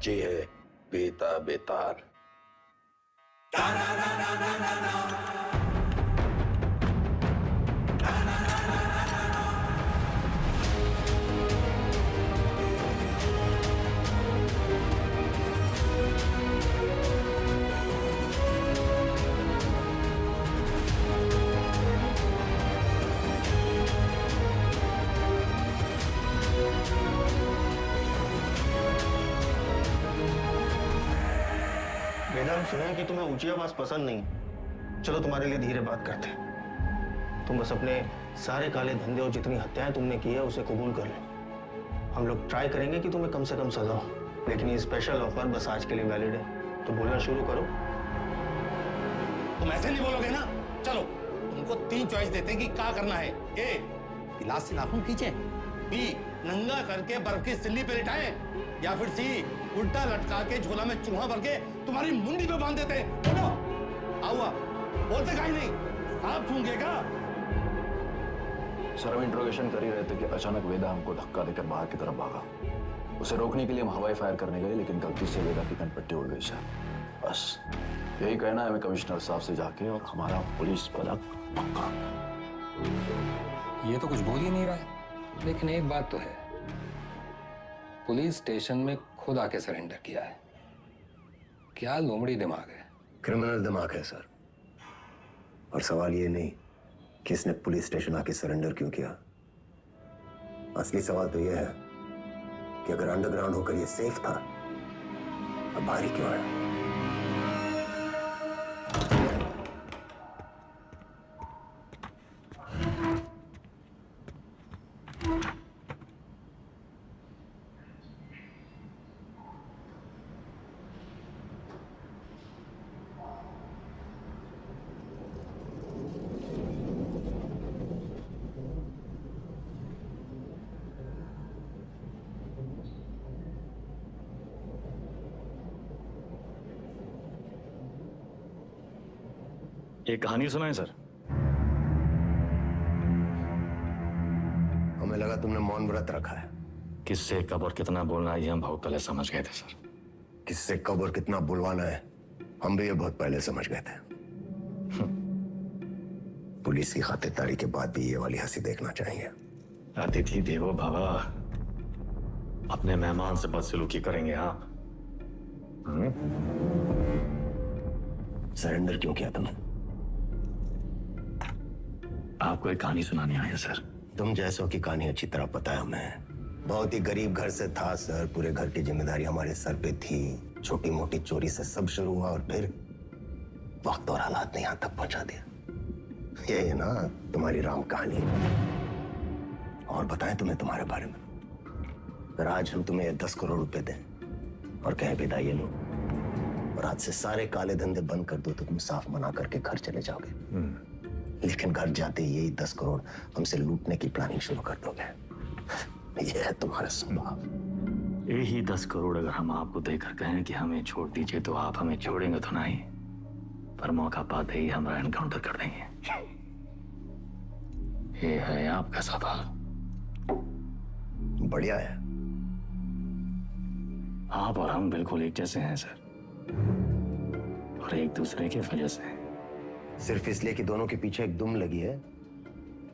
बच्ची है बेता बेतार। मैडम सुना है कि तुम्हें ऊंची आवाज पसंद नहीं। चलो तुम्हारे लिए धीरे बात करते हैं। तुम बस अपने सारे काले धंधे और जितनी हत्याएं तुमने की है उसे कबूल कर लो। हम लोग ट्राई करेंगे कि तुम्हें कम से कम सजा हो, लेकिन ये स्पेशल ऑफर बस आज के लिए वैलिड है। तो बोलना शुरू करो। तुम ऐसे नहीं बोलोगे ना। चलो तुमको 3 चॉइस देते हैं कि क्या करना है। ए, गिलास से नाखून खींचे। बी, नंगा करके बर्फ की सिल्ली पे लिटाए। या फिर सी, उल्टा लटका के झोला में चूहा भर के तुम्हारी मुंडी पे बांध देते। बोलो, आओ बोलते काहे नहीं? आप सूंघेगा। सर हम इंट्रोगेशन कर ही रहे थे कि अचानक वेदा हमको धक्का देकर बाहर की तरफ भागा। उसे रोकने के लिए हम हवाई फायर करने गए, लेकिन गलती से वेदा की कनपट्टी उड़ गई सर। बस यही कहना है हमें कमिश्नर साहब से जाके, और हमारा पुलिस पदक पक्का। ये तो कुछ बोल ही नहीं रहा है, लेकिन एक बात तो है, पुलिस स्टेशन में खुद आके सरेंडर किया है। क्या लोमड़ी दिमाग है। क्रिमिनल दिमाग है सर। और सवाल ये नहीं कि इसने पुलिस स्टेशन आके सरेंडर क्यों किया। असली सवाल तो यह है कि अगर अंडरग्राउंड होकर ये सेफ था, अब बाहर ही क्यों आया। एक कहानी सुनाएं सर। हमें लगा तुमने मौन व्रत रखा है। किससे कब और कितना बोलना है ये हम बहुत पहले समझ गए थे सर। किससे कब और कितना बुलवाना है हम भी ये बहुत पहले समझ गए थे। पुलिस की खातिरदारी के बाद भी ये वाली हंसी देखना चाहिए। अतिथि देवो भव, अपने मेहमान से बदसलूकी करेंगे आप। सरेंडर क्यों किया तुमने? आपको एक कहानी सुनानी आया सर। तुम जैसों की कहानी अच्छी तरह पता है हमें। बहुत ही गरीब घर से था सर। पूरे घर की जिम्मेदारी हमारे सर पे थी। छोटी मोटी चोरी से सब शुरू हुआ और फिर वक्त और हालात ने यहां तक पहुंचा दिया। ये है ना तुम्हारी राम कहानी। और बताएं तुम्हें तुम्हारे बारे में। अगर आज हम तुम्हें 10 करोड़ रुपए दें और कहें विदा ये लो, और आज से सारे काले धंधे बंद कर दो, तो तुम साफ मना करके घर चले जाओगे। लेकिन घर जाते ही यही 10 करोड़ हमसे लूटने की प्लानिंग शुरू कर दोगे। यह है तुम्हारा स्वभाव। यही 10 करोड़ अगर हम आपको देकर कहें कि हमें छोड़ दीजिए, तो आप हमें छोड़ेंगे तो नहीं, पर मौका पाते ही हमारा एनकाउंटर कर देंगे। ये है आपका स्वभाव। बढ़िया है। आप और हम बिल्कुल एक जैसे हैं सर, और एक दूसरे की वजह से। सिर्फ इसलिए कि दोनों के पीछे एक दुम लगी है,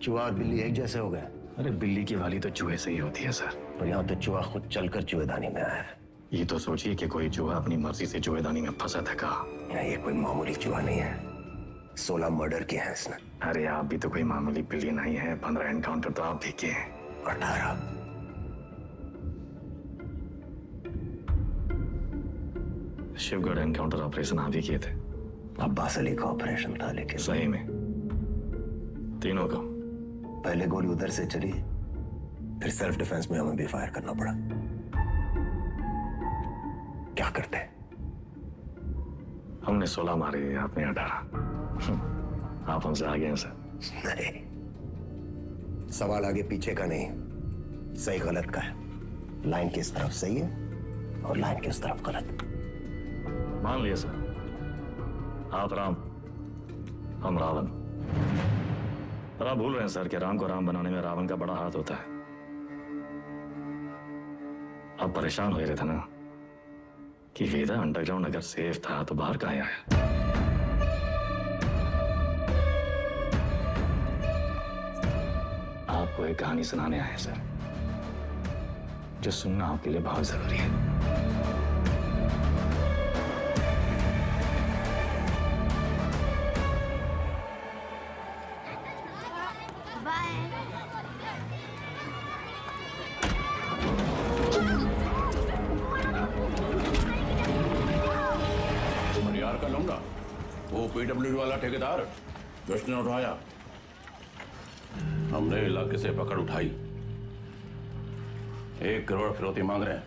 चूहा और बिल्ली एक जैसे हो गए। अरे बिल्ली की वाली तो चूहे से ही होती है सर। और यहाँ तो चूहा खुद चलकर चूहेदानी में आया है। ये तो सोचिए कि कोई चूहा अपनी मर्जी से चूहेदानी में फंसा था का। ये कोई मामूली चूहा नहीं है। 16 मर्डर किए हैं इसने। अरे आप भी तो कोई मामूली बिल्ली नहीं है। 15 एनकाउंटर तो आप भी किए हैं। 18। शिवगढ़ एनकाउंटर ऑपरेशन आप ही किए थे। अब्बास अली का ऑपरेशन था, लेकिन सही में तीनों का। पहले गोली उधर से चली, फिर सेल्फ डिफेंस में हमें भी फायर करना पड़ा। क्या करते? हमने 16 मारे, आपने 18। आप हमसे आगे हैं सर। नहीं, सवाल आगे पीछे का नहीं, सही गलत का है। लाइन किस तरफ सही है और लाइन किस तरफ गलत। मान लिया सर, आप राम, हम रावण। पर आप भूल रहे हैं सर कि राम को राम बनाने में रावण का बड़ा हाथ होता है। आप परेशान हो रहे थे ना, कि वेदा अंडरग्राउंड अगर सेफ था तो बाहर कहाँ आया? आपको एक कहानी सुनाने आए सर, जो सुनना आपके लिए बहुत जरूरी है। यार का लौंडा, वो पीडब्ल्यूडी वाला ठेकेदार जिसने उठाया, हमने इलाके से पकड़ उठाई। 1 करोड़ फिरौती मांग रहे हैं।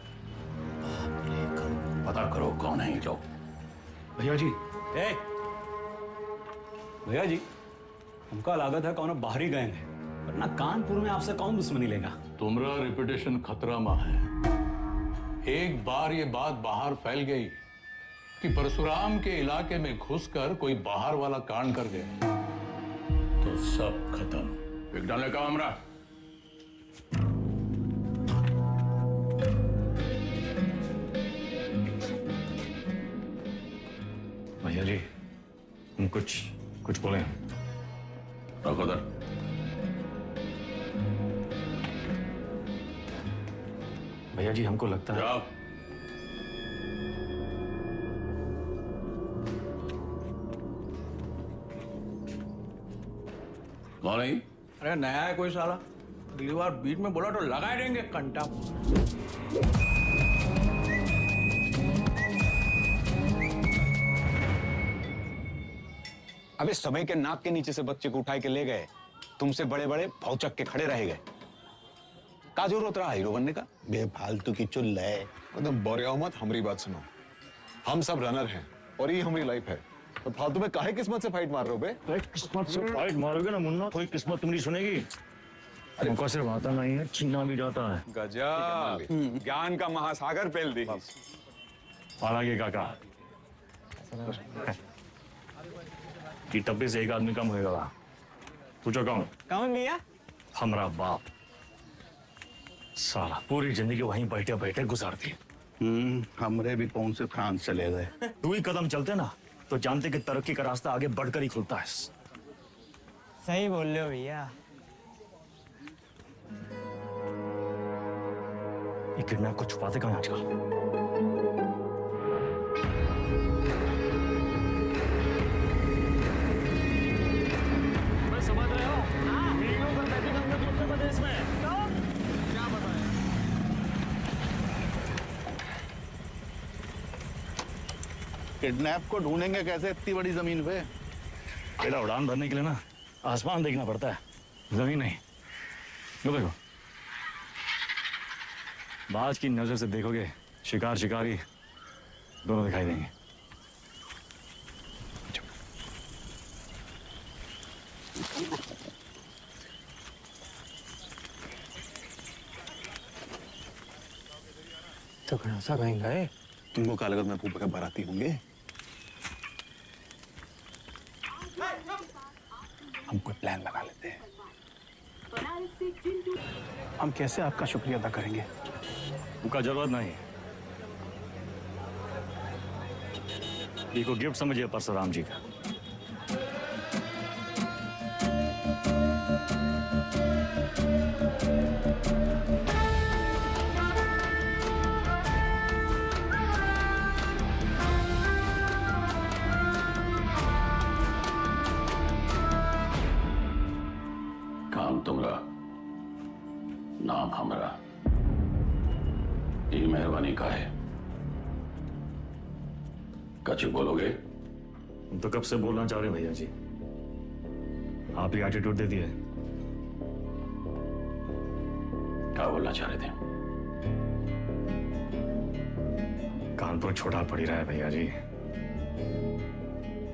पता करो कौन है ये लोग। भैया जी, भैया जी, हमका लागत है कौन बाहरी गैंग है, वरना कानपुर में आपसे कौन दुश्मनी लेगा। तुम्हारा रेपुटेशन खतरा में है। एक बार ये बात बाहर फैल गई कि परशुराम के इलाके में घुसकर कोई बाहर वाला कांड कर गया तो सब खत्म। बिक डालने का हमरा। भैया जी, हम कुछ बोले। रखो उधर। भैया जी, हमको लगता है जाओ। कौन है? अरे नया है कोई साला, अगली बार बीच में बोला तो लगा देंगे कंटा। अबे समय के नाक के नीचे से बच्चे को उठाए के ले गए, तुमसे बड़े बड़े भौचक के खड़े रह गए। का जरूरत रहा हीरो बनने का? बेफालतू की चुल है। एकदम बोरिया मत, हमारी बात सुनो। हम सब रनर हैं और ये हमारी लाइफ है, तो फालतू में काहे किस्मत से फाइट मार रहे हो बे? किस्मत से फाइट मारोगे ना मुन्ना, कोई किस्मत तुम्हारी सुनेगी। हमको सिर्फ आता नहीं है, छीना भी जाता है। गजब, ज्ञान का महासागर पेल दी। हालांकि काका, कि टप्पे से एक आदमी कम होएगा। पूछो कौन? कौन भैया? हमारा बाप। साला पूरी जिंदगी वहीं बैठे बैठे गुजार दी। हमरे भी कौन से फ्रांस चले गए। 2 ही कदम चलते ना तो जानते कि तरक्की का रास्ता आगे बढ़कर ही खुलता है। सही बोल रहे हो भैया। ये किडनैप को छुपाते कहाँ आजकल? मैं समझ रहे हो? किडनैप को ढूंढेंगे कैसे इतनी बड़ी जमीन पे? बेटा, उड़ान भरने के लिए ना आसमान देखना पड़ता है, जमीन नहीं। लो देखो, बाज की नजर से देखोगे शिकार शिकारी दोनों दिखाई देंगे। तो कौन सा महंगा है? तुमको क्या लगा मैं फूफा के बाराती होंगे? हम कोई प्लान बना लेते हैं। हम कैसे आपका शुक्रिया अदा करेंगे? उनका जरूरत नहीं। ये को गिफ्ट समझिए परशुराम जी का। काम तुमरा, नाम हमरा। ये मेहरबानी का है। कछ बोलोगे? हम तो कब से बोलना चाह रहे हैं भैया जी, आप ही एटीट्यूड दे दिए। क्या बोलना चाह रहे थे? कानपुर छोटा पड़ ही रहा है भैया जी,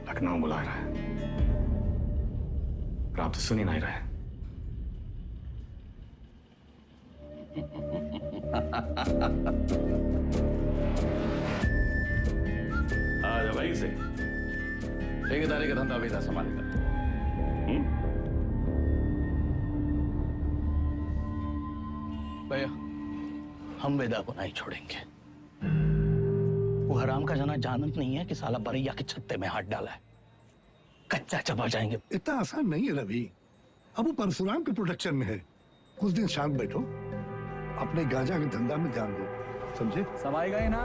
लखनऊ बुला रहा है, पर आप तो सुन ही नहीं रहे। आ भाई से ठेकेदारी का धंधा वेदा संभालेगा। भैया, हम वेदा को नहीं छोड़ेंगे। वो हराम का जना जानत नहीं है कि साला बरैया के छत्ते में हाथ डाला है। कच्चा चबा जाएंगे। इतना आसान नहीं है रवि। अब वो परशुराम के प्रोटेक्शन में है। कुछ दिन शांत बैठो, अपने गांजा के धंधा में ध्यान दो, समझे? सब आई गए ना?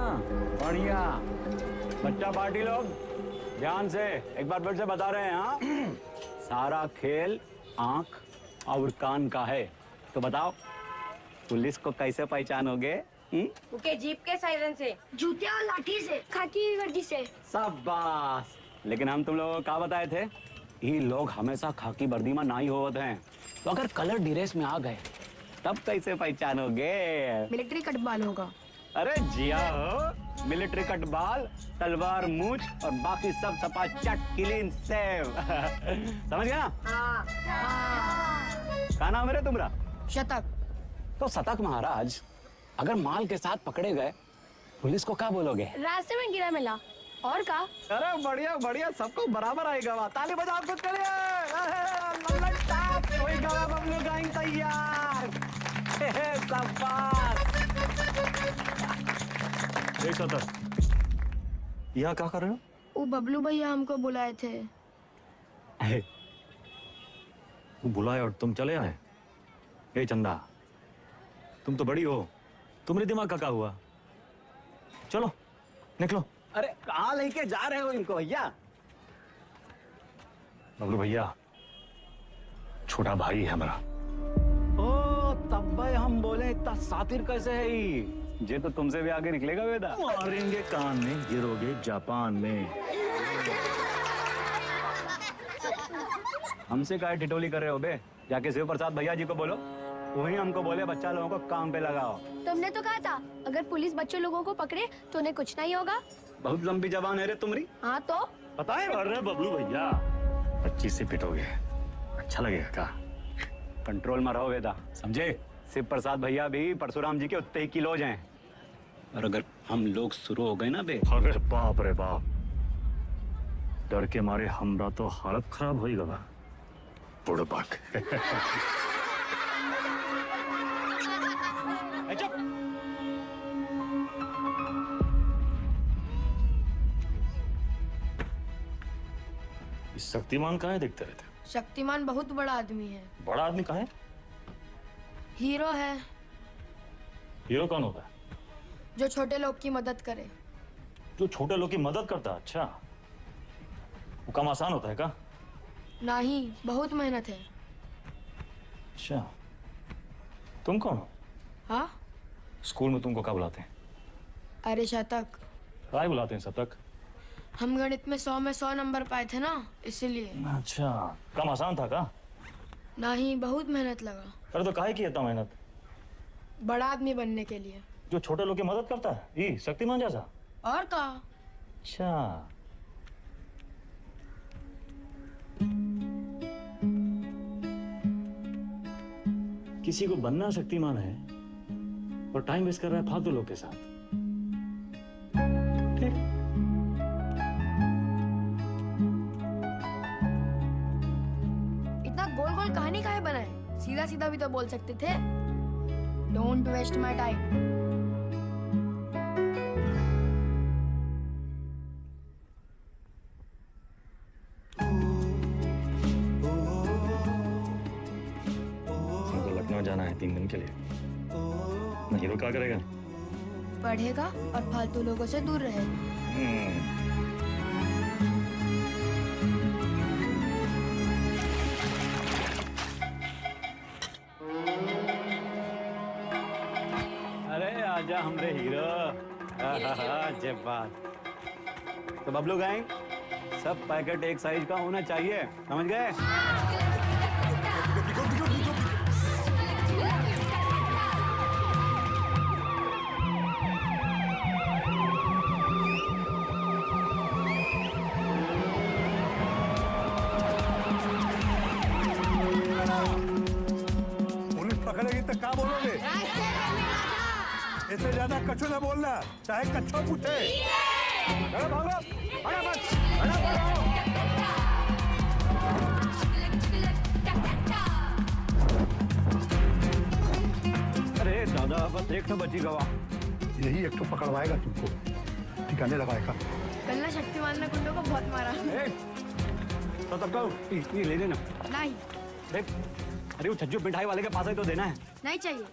बढ़िया। बच्चा पार्टी लोग ध्यान से एक बार फिर से बता रहे हैं, हाँ? सारा खेल आंख और कान का है। तो बताओ पुलिस को कैसे पहचानोगे? उनके जीप के सायरन से, जूते और लाठी से, खाकी की वर्दी से। शाबाश। लेकिन हम तुम लोगों को क्या बताए थे? ये लोग हमेशा खाकी वर्दी में नहीं होते हैं, तो अगर कलर ड्रेस में आ गए तब कैसे पहचानोगे? मिलिट्री कटबाल होगा। अरे जिया हो, मिलिट्री कटबाल, तलवार मूछ और बाकी सब सपा चट क्लीन सेव। समझ गया ना? क्या नाम है रे तुम्हारा? शतक। तो शतक महाराज, अगर माल के साथ पकड़े गए पुलिस को क्या बोलोगे? रास्ते में गिरा मिला। और का? अरे बढ़िया बढ़िया, सबको बराबर आएगा। ताली बजाओ कुछ करिए। बबलू गाइंग तैयार। यहाँ क्या कर रहे हो? वो बबलू भैया हमको बुलाए थे। वो बुलाए और तुम चले आए? ए चंदा, तुम तो बड़ी हो, तुम्हारे दिमाग का क्या हुआ? चलो निकलो। अरे कहाँ लेके जा रहे हो इनको भैया? बबलू भैया छोटा भाई है हमारा। ओ तब भाई हम बोले इतना सातिर कैसे है ये तो तुमसे भी आगे निकलेगा बेटा। मारेंगे कान में, गिरोगे जापान में। हमसे काय ठिठोली कर रहे हो बे? जाके शिव प्रसाद भैया जी को बोलो, वही हमको बोले बच्चा लोगों को काम पे लगाओ। तुमने तो कहा था अगर पुलिस बच्चों लोगों को पकड़े तो उन्हें कुछ नहीं होगा। बहुत लंबी जबान है रे तुम्हारी। हाँ तो पता है? अरे बबलू भैया 25 से पिटोगे, अच्छा लगेगा क्या? कंट्रोल में रहो बेटा, समझे? शिव प्रसाद भैया भी परशुराम जी के उतने ही किलोज हैं। और अगर हम लोग शुरू हो गए ना बे, अरे बाप रे बाप, डर के मारे हमरा तो हालत खराब हो गया। बुड़बक। शक्तिमान कहाँ है देखते रहते? शक्तिमान बहुत बड़ा आदमी है। बड़ा आदमी कहाँ है? हीरो है। हीरो कौन होता है? जो छोटे लोग की मदद करे। जो छोटे लोग की मदद करता है? अच्छा, वो काम आसान होता है क्या? नहीं, बहुत मेहनत है। अच्छा, तुम कौन हो? हाँ? स्कूल में तुमको क्या बुलाते हैं? अरे शतक। क्या बुलाते हैं शतक? हम गणित में 100 में 100 नंबर पाए थे ना, इसलिए। अच्छा, काम आसान था क्या? नहीं, बहुत मेहनत लगा। अरे तो काहे की इतना मेहनत? बड़ा आदमी बनने के लिए। जो छोटे लोग की मदद करता है, ये शक्तिमान जैसा? और का? अच्छा, किसी को बनना शक्तिमान है और टाइम वेस्ट कर रहा है फालतू लोग के साथ। ठीक। इतना गोल गोल कहानी काहे बनाए? सीधा सीधा भी तो बोल सकते थे। Don't waste my time. जाना है 3 दिन के लिए। नहीं तो क्या करेगा? पढ़ेगा और फालतू लोगों से दूर रहेगा। अरे आजा हमरे हीरो। जब बात तो बबलू गैंग, सब पैकेट एक साइज का होना चाहिए, समझ गए? पकड़ेगी तो क्या बोलोगे? इससे ज्यादा कछु ना बोलना, चाहे कच्छो पूछे। भागो, अरे दादा बस एक तो बची गवा। यही एक तो पकड़वाएगा तुमको, ठीक कहने लगाएगा। कल ना शक्तिमान ने गुंडों को बहुत मारा। तो तब का ये ले लेना। नहीं देख, अरे वो छज्जू मिठाई वाले के पास ही तो देना है। नहीं चाहिए।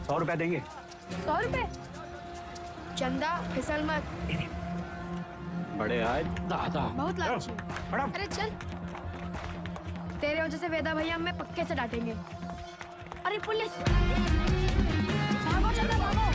100 रुपया देंगे। 100 रुपए? चंदा फिसल मत। बड़े आए दादा। बहुत लालची। अरे चल, तेरे वजह से वेदा भैया हमें पक्के से डांटेंगे। अरे पुलिस, भागो चंदा भागो।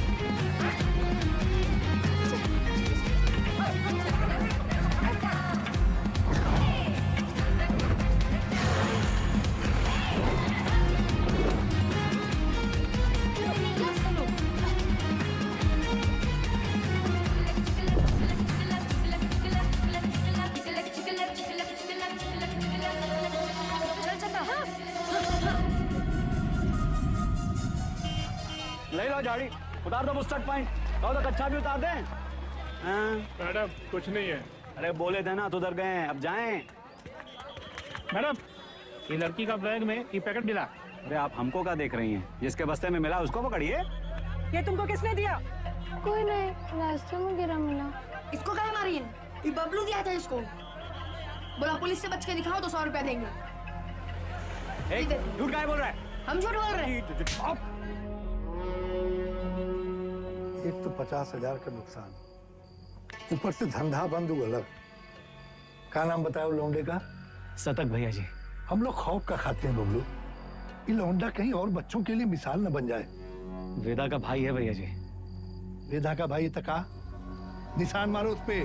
ले लो झाड़ी, उतार दो बुस्टर्ड पॉइंट। कहो तो कच्चा भी उतार दें। मैडम कुछ नहीं है। अरे बोले थे ना, तो उधर गए, अब जाएं। मैडम ये लड़की का बैग में ये पैकेट मिला। अरे आप हमको क्या देख रही हैं? जिसके बस्ते में मिला उसको पकड़िए। ये तुमको किसने दिया? कोई नहीं, रास्ते में गिरा मिला। इसको क्या मारी है? ये बबलू दिया था इसको। बोला पुलिस से बच के दिखाओ तो 100 रुपया देंगे। झूठ काहे बोल रहा है? हम झूठ बोल रहे हैं। एक तो 50,000 का नुकसान, ऊपर से धंधा बंद हुआ अलग। क्या नाम बताया लौंडे का? सतक भैया जी। हम लोग खौफ का खाते हैं बबलू, ये लौंडा कहीं और बच्चों के लिए मिसाल न बन जाए। वेदा का भाई है भैया जी। वेदा का भाई तका निशान मारो उस पे।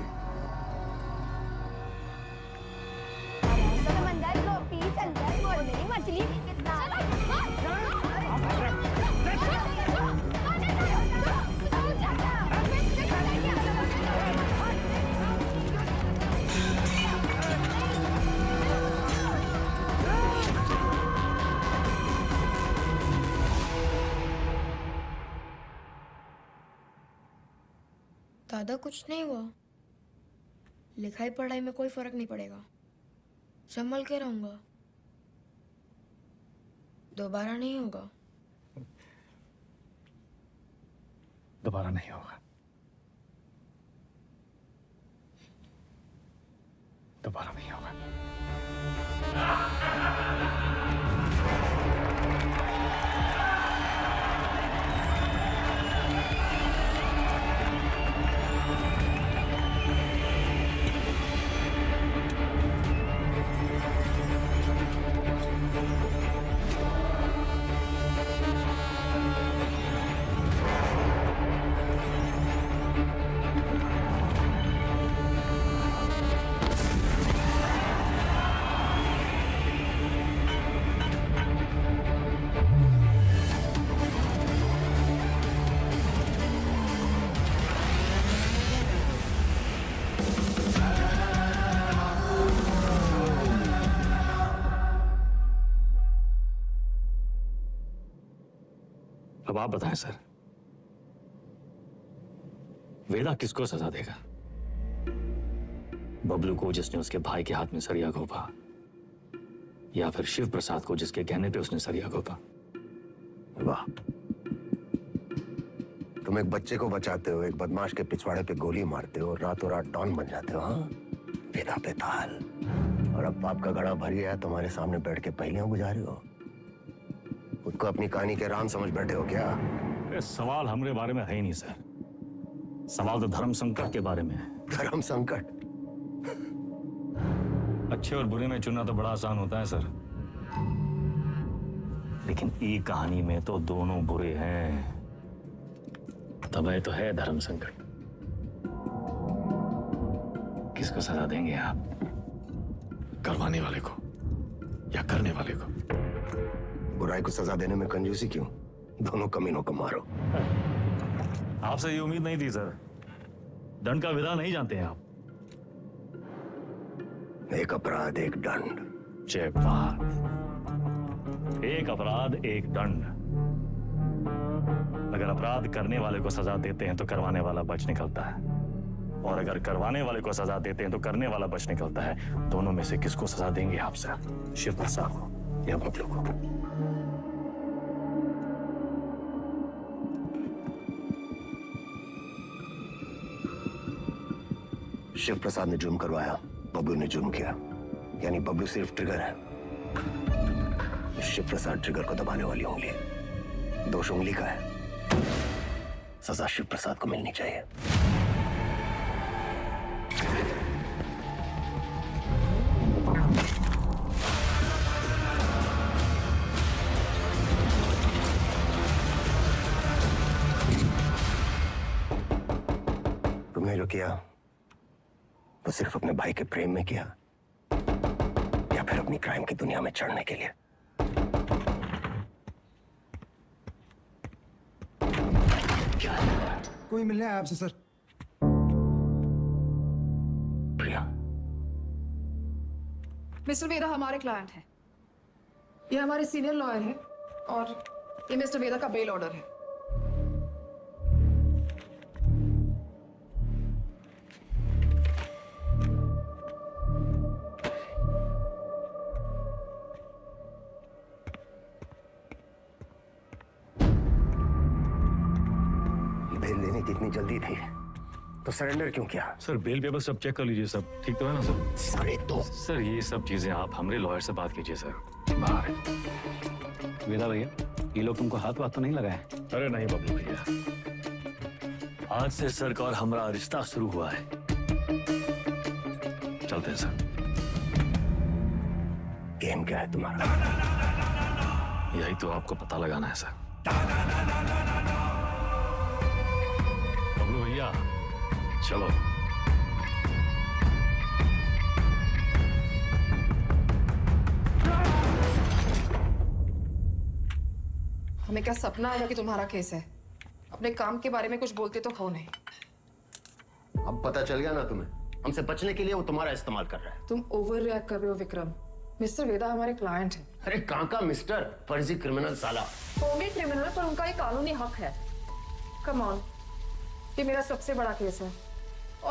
समंदर गोपी चंदर बोल मेरी मछली कितना दादा कुछ नहीं हुआ। लिखाई पढ़ाई में कोई फर्क नहीं पड़ेगा। संभल के रहूंगा। दोबारा नहीं होगा। दोबारा नहीं होगा। दोबारा नहीं होगा। अब आप बताएं सर, वेदा किसको सजा देगा? बबलू को जिसने उसके भाई के हाथ में सरिया घोंपा, या फिर शिव प्रसाद को जिसके कहने पे उसने सरिया घोंपा? वाह, तुम एक बच्चे को बचाते हो, एक बदमाश के पिछवाड़े पे गोली मारते हो, रातों रात डॉन बन जाते हो। हाँ, वेदा पे ताल। और अब पाप का घड़ा भर गया, तुम्हारे सामने बैठ के पहलियां गुजारे हो। खुद को अपनी कहानी के राम समझ बैठे हो क्या? सवाल हमारे बारे में है ही नहीं सर। सवाल तो धर्म संकट के बारे में है। धर्म संकट? अच्छे और बुरे में चुनना तो बड़ा आसान होता है सर, लेकिन ई कहानी में तो दोनों बुरे हैं। तब तो है धर्म संकट। किसको सजा देंगे आप? करवाने वाले को या करने वाले को? बुराई को सजा देने में कंजूसी क्यों? दोनों कमीनों को मारो। आपसे ये उम्मीद नहीं थी सर। दंड का विधान नहीं जानते हैं आप। एक अपराध एक दंड। जय बात। एक अपराध एक दंड। अगर अपराध करने वाले को सजा देते हैं तो करवाने वाला बच निकलता है, और अगर करवाने वाले को सजा देते हैं तो करने वाला बच निकलता है। दोनों में से किसको सजा देंगे आप सर? शिव प्रसाद को या बबलू को? शिव प्रसाद ने जुर्म करवाया, बबलू ने जुर्म किया, यानी बबलू सिर्फ ट्रिगर है, शिव प्रसाद ट्रिगर को दबाने वाली उंगली है। दोष उंगली का है, सजा शिव प्रसाद को मिलनी चाहिए। तुमने जो किया वो सिर्फ अपने भाई के प्रेम में किया या फिर अपनी क्राइम की दुनिया में चढ़ने के लिए? कोई मिलने आया आपसे सर। प्रिया, मिस्टर वेदा हमारे क्लाइंट हैं। ये हमारे सीनियर लॉयर हैं और ये मिस्टर वेदा का बेल ऑर्डर है। बेल लेने की इतनी जल्दी थी तो सरेंडर क्यों किया? सर बेल पेपर सब चेक कर लीजिए, सब ठीक तो है ना सर? सारे तो सर ये सब चीजें आप हमारे लॉयर से बात कीजिए सर। बाहर वेदा भैया, ये लोग तुमको हाथ वाथ तो नहीं लगाए? अरे नहीं बबलू भैया, आज से सर का और हमारा रिश्ता शुरू हुआ है। चलते हैं सर। गेम क्या है तुम्हारा? यही तो आपको पता लगाना है सर। बबलू भैया चलो। हमें क्या सपना आया कि तुम्हारा केस है? अपने काम के बारे में कुछ बोलते तो हो नहीं। अब पता चल गया ना तुम्हें, हमसे बचने के लिए वो तुम्हारा इस्तेमाल कर रहा है। तुम ओवर रिएक्ट कर रहे हो विक्रम। मिस्टर वेदा हमारे क्लाइंट हैं। अरे कहाँ का मिस्टर, फर्जी क्रिमिनल साला। होंगे क्रिमिनल पर उनका एक कानूनी हक है। कम ऑन, ये मेरा सबसे बड़ा केस है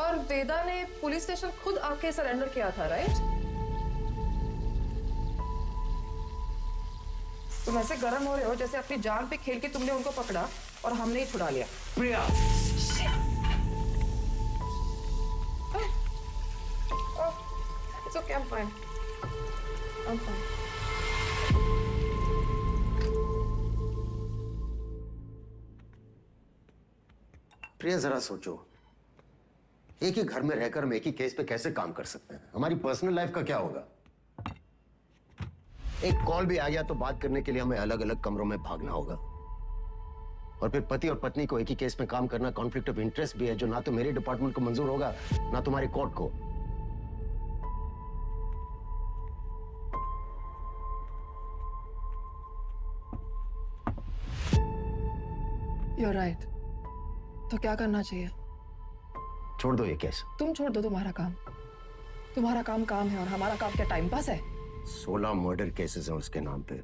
और वेदा ने पुलिस स्टेशन खुद आके सरेंडर किया था, राइट? तुम ऐसे गर्म हो रहे हो जैसे अपनी जान पे खेल के तुमने उनको पकड़ा और हमने ही छुड़ा लिया। प्रिया, It's okay, I'm fine. I'm fine. प्रिया जरा सोचो, एक ही घर में रहकर हम एक ही केस पे कैसे काम कर सकते हैं? हमारी पर्सनल लाइफ का क्या होगा? एक कॉल भी आ गया तो बात करने के लिए हमें अलग अलग कमरों में भागना होगा। और फिर पति और पत्नी को एक ही केस में काम करना कॉन्फ्लिक्ट ऑफ इंटरेस्ट भी है, जो ना तो मेरे डिपार्टमेंट को मंजूर होगा ना तुम्हारी कोर्ट को। You're right. तो क्या करना चाहिए? छोड़ दो ये केस। तुम छोड़ दो तुम्हारा काम। तुम्हारा काम काम है और हमारा काम क्या टाइम पास है? 16 मर्डर केसेस हैं उसके नाम पे।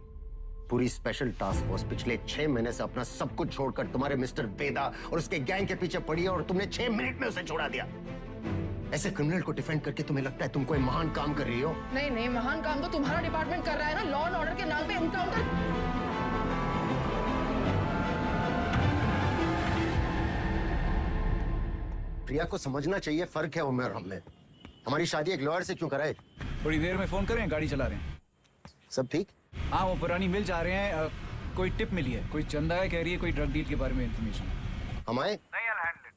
पूरी स्पेशल टास्क फोर्स पिछले 6 महीने से अपना सब कुछ छोड़कर तुम्हारे मिस्टर वेदा और उसके गैंग के पीछे पड़ी है और तुमने 6 मिनट में उसे छोड़ा दिया। ऐसे क्रिमिनल को डिफेंड करके तुम्हें लगता है तुम कोई महान काम कर रही हो? नहीं नहीं, महान काम तो तुम्हारा डिपार्टमेंट कर रहा है ना, लॉ एंड ऑर्डर के नाम पे एनकाउंटर। प्रिया को समझना चाहिए, फर्क है उम्र और हम में। हमारी शादी एक लॉयर से क्यों कराए? थोड़ी देर में फोन करें, गाड़ी चला रहे हैं। सब ठीक? हाँ, वो पुरानी मिल जा रहे हैं। कोई टिप मिली है, कोई चंदा है कह रही है, कोई ड्रग डील के बारे में इंफॉर्मेशन। हम आए? नहीं, I'll handle it.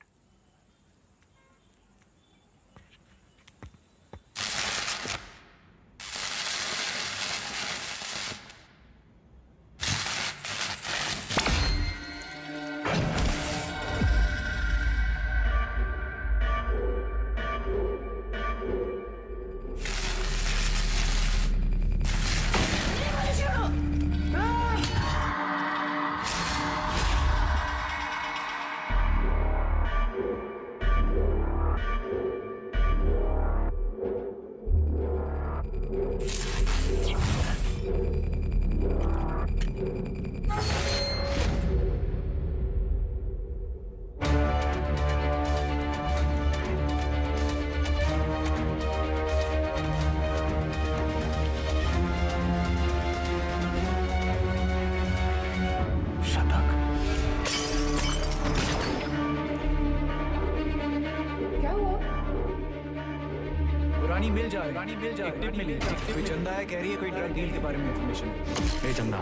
मिल जा रही है। एक टिप मिली है, कोई चंदा है, कह रही है कोई ड्रग डील के बारे में इंफॉर्मेशन है। ए चंदा,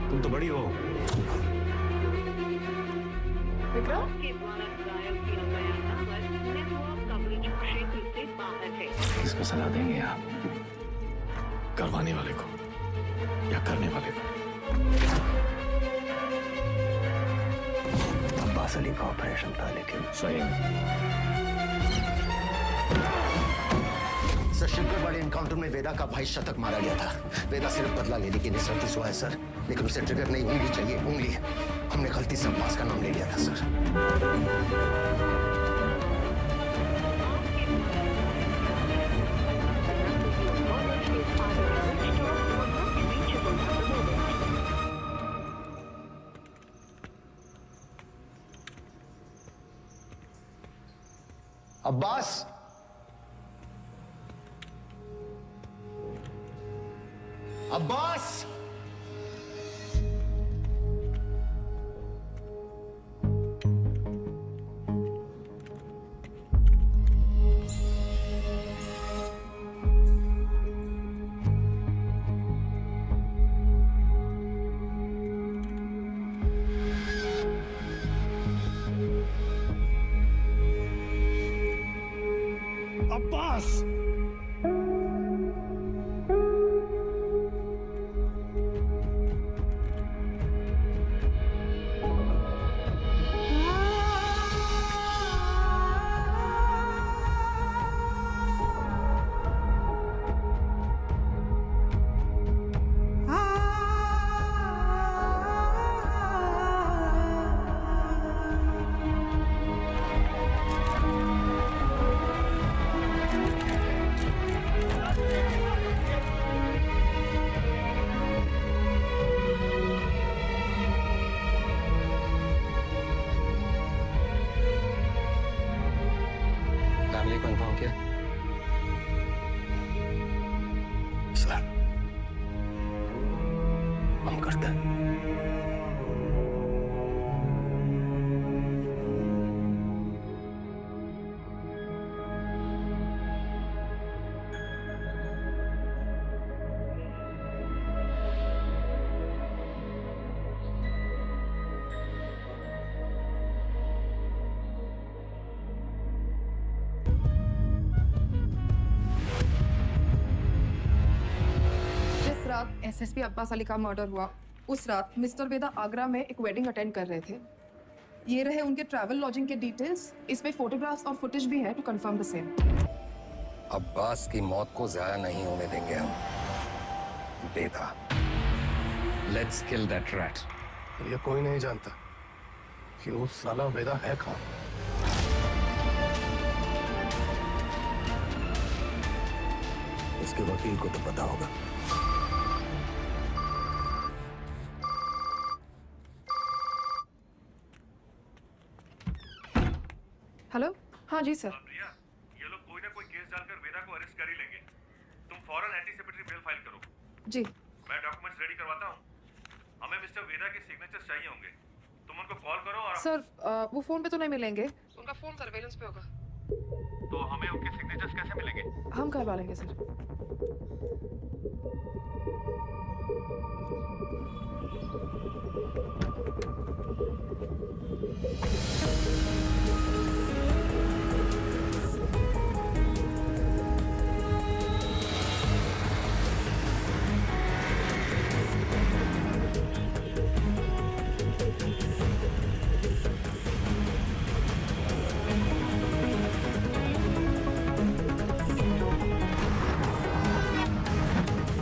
तुम तो बड़ी हो। विक्रम, किसको सलाह देंगे आप? करवाने वाले को या करने वाले को? अब्बास अली का ऑपरेशन था, लेकिन सही सर, शिवगढ़वाड़ी एनकाउंटर में वेदा का भाई शतक मारा गया था। वेदा सिर्फ बदला लेने की निस्सरती हुआ है सर, लेकिन उसे ट्रिगर नहीं, उंगली चाहिए, उंगली। हमने गलती से अब्बास का नाम ले लिया था सर। अब्बास, अब्बास, अब्बास, फैमिली को इन्फॉर्म किया? सर, हम करते हैं। रात एसएसपी अब्बास अली का मर्डर हुआ, उस रात मिस्टर वेदा आगरा में एक वेडिंग अटेंड कर रहे थे। ये रहे उनके ट्रैवल लॉजिंग के डिटेल्स। इसमें फोटोग्राफ्स और फुटेज भी है to confirm the same. Abbas की मौत को जाया नहीं होने देंगे हम। Veda, let's kill that rat. ये कोई नहीं जानता कि वो साला वेदा है कौन। इसके वकील को तो पता होगा। हेलो, हाँ जी सर। प्रिया, ये लोग कोई ना कोई केस डालकर वेदा को अरेस्ट कर ही लेंगे। तुम फौरन एंटीसिपेटरी बेल फाइल करो। जी। मैं डॉक्यूमेंट्स रेडी करवाता हूँ। हमें मिस्टर वेदा के सिग्नेचर्स चाहिए होंगे। तुम उनको कॉल करो और सर वो फोन पे तो नहीं मिलेंगे, उनका फोन सर्वेलेंस पे होगा। तो हमें उनके सिग्नेचर्स कैसे मिलेंगे? हम करवा लेंगे सर।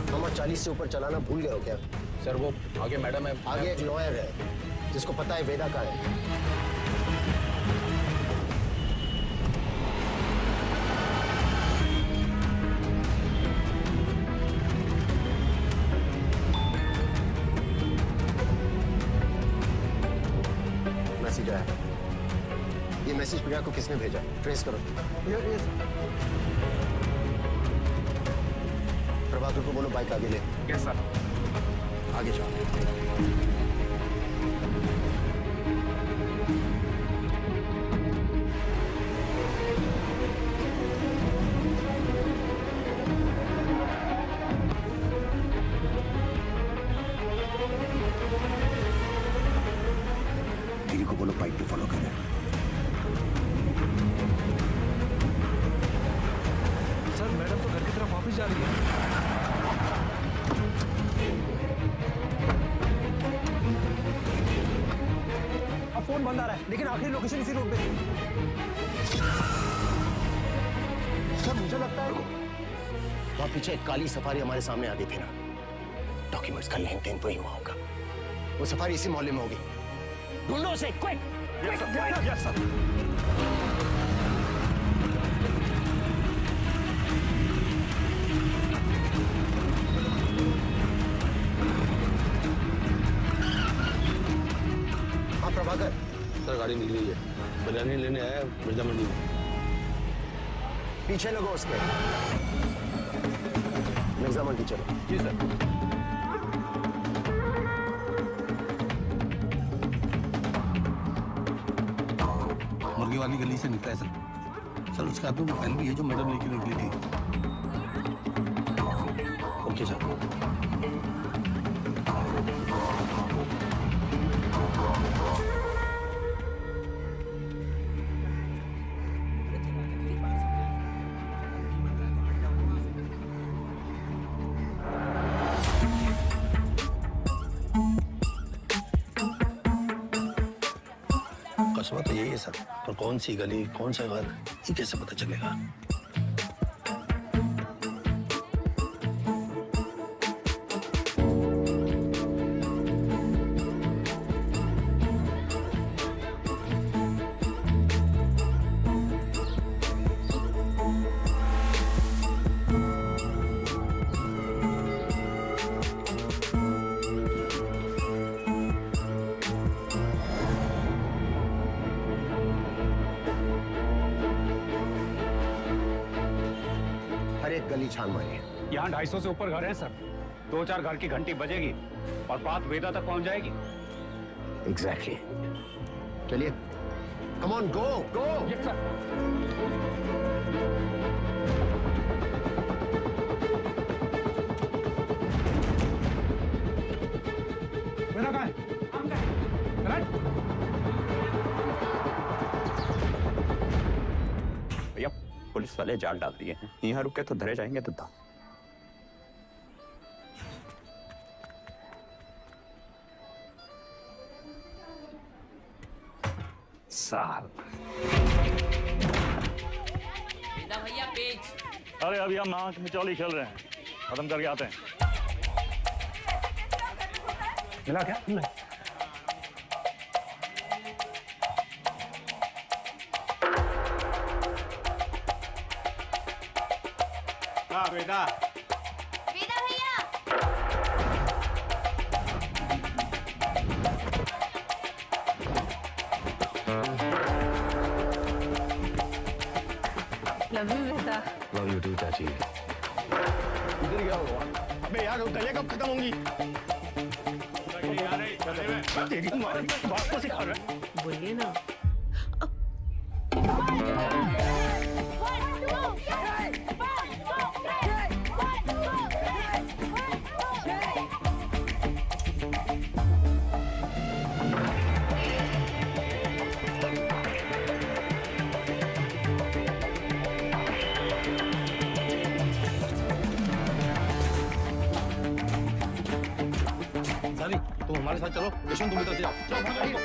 नंबर 40 से ऊपर चलाना भूल गए हो क्या? सर वो आगे मैडम है। आगे एक लॉयर है जिसको पता है वेदा का है। मैसेज आया। ये मैसेज प्रिया को किसने भेजा? ट्रेस करो। प्रभाकर को बोलो बाइक आगे ले। Yes sir. आगे जाओ। बंद आ रहा है, लेकिन आखिरी लोकेशन इसी रोड पे है। सर मुझे लगता है वहां पीछे एक काली सफारी हमारे सामने आ गई थी ना, डॉक्यूमेंट्स का लेन देन वही हुआ होगा। वो सफारी इसी मोहल्ले में होगी। ढूंढो उसे, क्विक! Yes sir. हाँ प्रभाकर सर, गाड़ी मिल गई है, बिरयानी लेने आया मिर्जा मंडी में। पीछे लगो उसके, मिर्जा मंडी चलो। जी सर। मुर्गी वाली गली से निकला है सर। सर उसके हाथ में वो फाइल भी है जो मैडम लेके निकली थी। Okay sir. कस्बा तो यही है सर, पर कौन सी गली कौन सा घर ये कैसे पता चलेगा? हर एक गली छान मारिए। यहाँ 250 से ऊपर घर हैं सर। 2-4 घर की घंटी बजेगी और बात वेदा तक पहुंच जाएगी। एग्जैक्टली। चलिए, come on, go go. Yes sir. मेरा कहाँ है? भैया पुलिस वाले जाल डाल दिए हैं, यहाँ रुके तो धरे जाएंगे तो था। साल भैया पेज। अरे अभी हम आंख मिचौली खेल रहे हैं, खत्म करके आते हैं। मिला क्या? हाँ बेटा। वेदा भैया। लव यू बेटा। लव यू टू चाची। इधर क्या हुआ? अबे यार वो कलियां कब खत्म होंगी? तेरी माँ बात को सिखा रहा है। बोलिए ना। सारी तुम हमारे साथ चलो, यशवंत तुम इधर से जाओ। चलो भागो।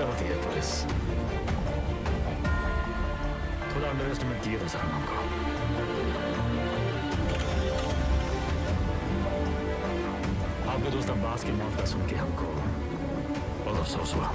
क्या होती है पुलिस? थोड़ा अंडर एस्टिमेट किया था सर हमको। आपके दोस्त अब्बास की मौत का सुन के हमको बहुत अफसोस हुआ।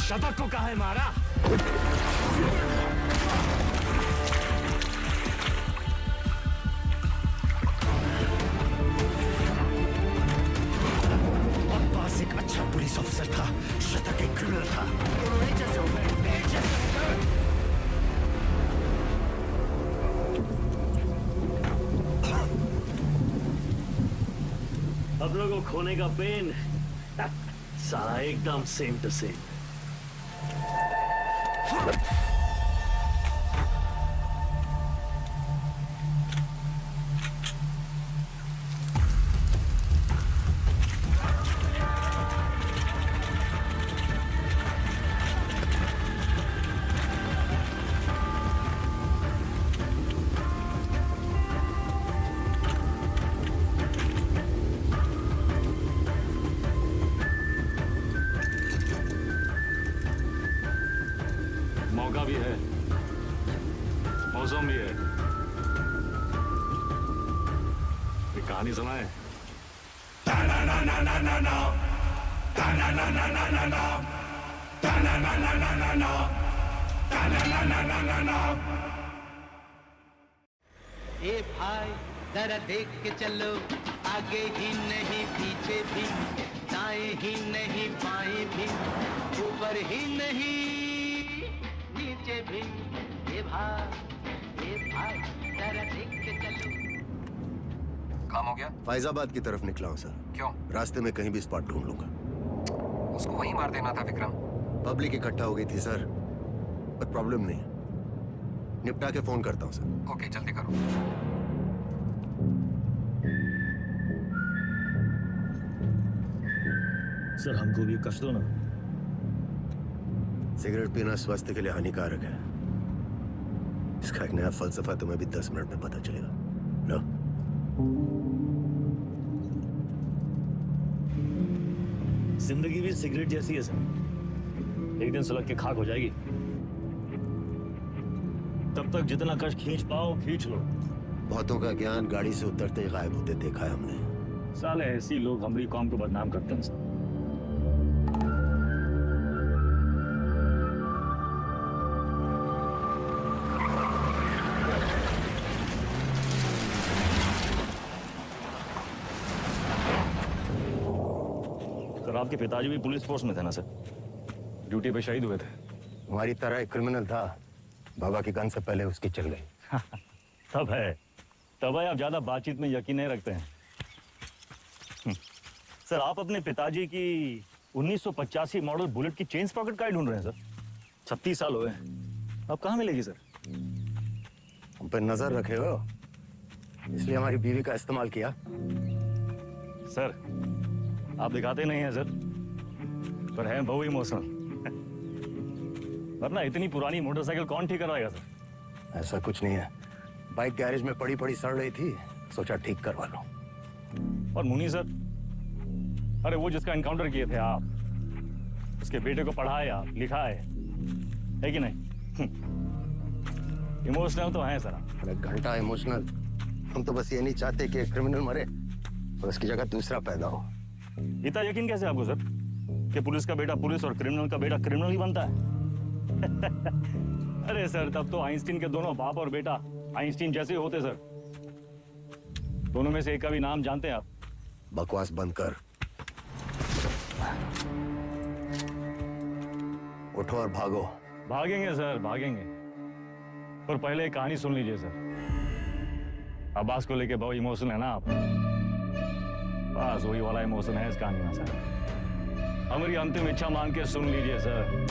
शतक को काहे मारा? अब्बास एक अच्छा पुलिस ऑफिसर था, शतक एक क्रिमिनल था। दोनों एक जैसे हो गए, एक जैसे। अब लोगों को खोने का पेन सारा एकदम सेम टू सेम। मौका भी है, मौसम भी है। एक कहानी सुनाए। ए भाई जरा देख के चलो, आगे ही नहीं पीछे भी, दाएं ही नहीं बाएं भी, ऊपर ही नहीं नीचे भी। ए भाई जरा देख के चलो। काम हो गया? फैजाबाद की तरफ निकला हूँ सर। क्यों? रास्ते में कहीं भी स्पॉट ढूंढ लूंगा। उसको वहीं मार देना था विक्रम। पब्लिक इकट्ठा हो गई थी सर, पर प्रॉब्लम नहीं है। निपटा के फोन करता हूँ सर। ओके, जल्दी करो। सर हमको भी कष्ट दो ना। सिगरेट पीना स्वास्थ्य के लिए हानिकारक है। इसका एक नया फलसफा तुम्हें भी 10 मिनट में पता चलेगा। लो। जिंदगी भी सिगरेट जैसी है सर, एक दिन सुलग के खाक हो जाएगी। तब तक जितना कष्ट खींच पाओ खींच लो। बहुतों का ज्ञान गाड़ी से उतरते ही गायब होते देखा है हमने। साले ऐसी लोग हमारी कौम को बदनाम करते हैं सर। सर आपके पिताजी भी पुलिस फोर्स में थे ना सर? ड्यूटी पे शहीद हुए थे। हमारी तरह एक क्रिमिनल था, बाबा की गन से पहले उसकी चल गई। तब है आप ज्यादा बातचीत में यकीन नहीं रखते हैं। सर आप अपने पिताजी की 1985 मॉडल बुलेट की चेन पॉकेट का ढूंढ रहे हैं सर। 36 साल हुए हैं, अब कहाँ मिलेगी सर? हम पे नजर रखे हो, इसलिए हमारी बीवी का इस्तेमाल किया। सर आप दिखाते नहीं हैं सर, पर है बहु इमोशनल। वरना इतनी पुरानी मोटरसाइकिल कौन ठीक करवाएगा सर? ऐसा कुछ नहीं है, बाइक गैरेज में पड़ी पड़ी सड़ रही थी, सोचा ठीक करवा लो। और मुनी सर, अरे वो जिसका एनकाउंटर किए थे आप, उसके बेटे को पढ़ाया लिखाया है कि नहीं? इमोशनल तो हैं सर। अरे घंटा इमोशनल, हम तो बस ये नहीं चाहते कि क्रिमिनल मरे और उसकी जगह दूसरा पैदा हो। इतना यकीन कैसे आपको सर कि पुलिस का बेटा पुलिस और क्रिमिनल का बेटा क्रिमिनल ही बनता है? अरे सर, तब तो आइंस्टीन के दोनों बाप और बेटा आइंस्टीन जैसे होते सर। दोनों में से एक का भी नाम जानते हैं आप? बकवास बंद कर, उठो और भागो। भागेंगे सर भागेंगे, पर पहले एक कहानी सुन लीजिए सर। अब्बास को लेके बहुत इमोशनल है ना आप? बस वही वाला इमोशन है इस कहानी में सर। हमारी अंतिम इच्छा मान के सुन लीजिए सर।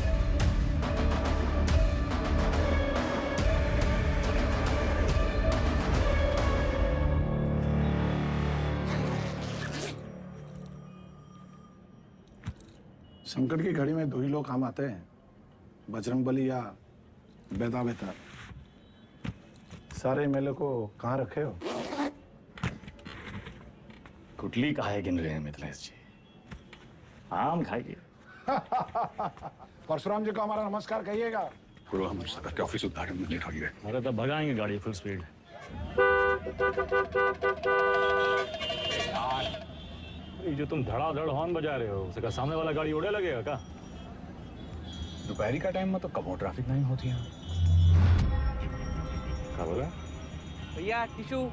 संकट की घड़ी में दो ही लोग काम आते हैं, बजरंगबली या बेदा बेतार। सारे मेले को कहाँ रखे हो? कुटली काहे गिन रहे हैं मिथिलेश जी? आम खाइए। परशुराम जी को हमारा नमस्कार कहिएगा। पूर्व हमारे सदर के ऑफिस उद्घाटन में लेट हो गए। अरे तब भगाएंगे गाड़ी फुल स्पीड। ये जो तुम धड़ाधड़ हॉर्न बजा रहे हो, उसका सामने वाला गाड़ी उड़े लगेगा क्या? दोपहरी का टाइम में तो कब ट्रैफिक नहीं होती है। क्या बोला भैया? टिशू।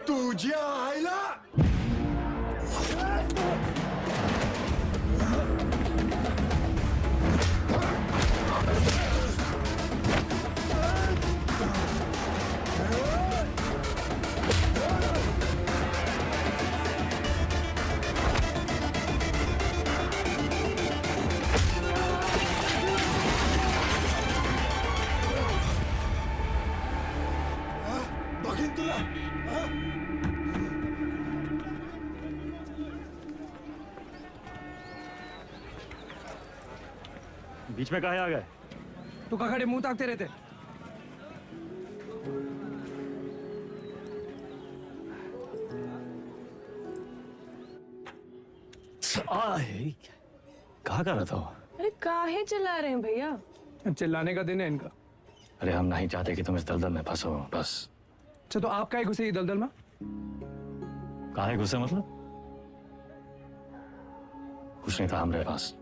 तुझ्या आईला बीच में काहे आ गए? तू का खड़े मुंह ताकते रहते? कहाँ कर रहा था? अरे काहे चिल्ला रहे हैं भैया? चिल्लाने का दिन है इनका। अरे हम नहीं चाहते कि तुम इस दलदल में फंसो, बस। अच्छा तो आप काहे घुसे ये दलदल में? काहे गुस्से मतलब? कुछ नहीं था हमारे पास।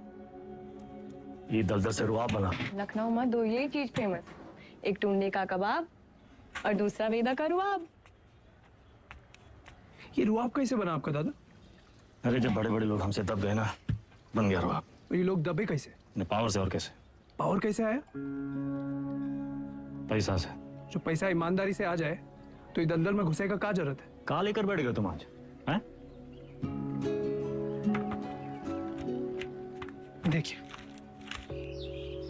ये दलदल से रुआब बना। लखनऊ में दो यही चीज फेमस, एक टुंडे का कबाब और दूसरा वेदा का रुआब। ये रुआब कैसे बना आपका दादा? अरे जब बड़े बड़े लोग हमसे दब गए ना, बन गया रुआब। ये लोग दबे कैसे? पावर से। और कैसे? पावर कैसे आया? पैसा से। जो पैसा ईमानदारी से आ जाए तो ये दलदल में घुसे का क्या जरूरत है? कहाँ लेकर बैठ गए तुम आज? हैं? देखिए,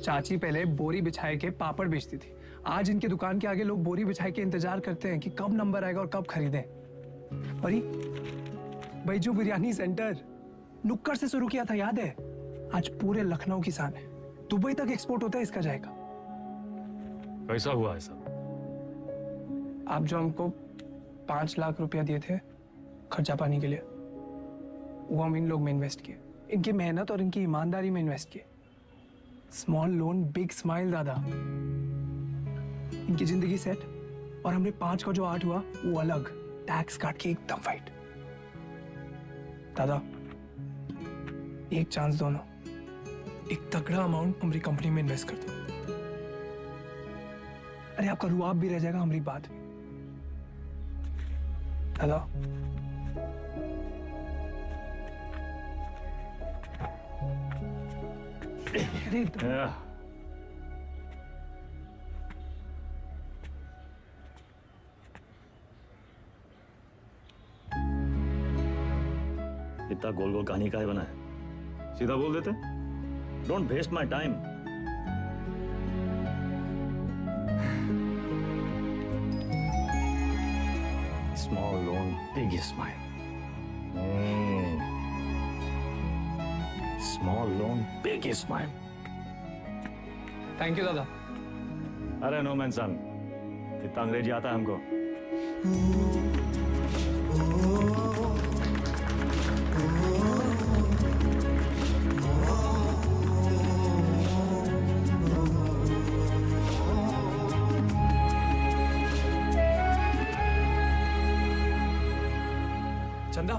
चाची पहले बोरी बिछाए के पापड़ बेचती थी। आज इनके दुकान के आगे लोग बोरी बिछाए के इंतजार करते हैं कि कब नंबर आएगा और कब खरीदें। परी, बैजू बिरयानी सेंटर नुक्कड़ से शुरू किया था, याद है? आज पूरे लखनऊ की शान है। दुबई तक एक्सपोर्ट होता है इसका जाएगा। कैसा हुआ है सब? आप जो हमको 5 लाख रुपया दिए थे खर्चा पानी के लिए, वो हम इन लोग में इन्वेस्ट किए। इनकी मेहनत और इनकी ईमानदारी में इन्वेस्ट किए। स्मॉल लोन बिग स्माइल दादा। इनकी जिंदगी सेट और हमने 5 का जो 8 हुआ वो अलग, टैक्स काट के एकदम फाइट। दादा एक चांस दो ना, एक तगड़ा अमाउंट हमारी कंपनी में इन्वेस्ट कर दो। अरे आपका रुआब भी रह जाएगा हमारी बात में। दादा इतना गोल गोल कहानी काहे बना है? सीधा बोल देते। Don't waste my time. Small loan big smile. Small loan big smile. Thank you दादा। अरे नो मेंशन, इतना अंग्रेजी आता है हमको। चंदा,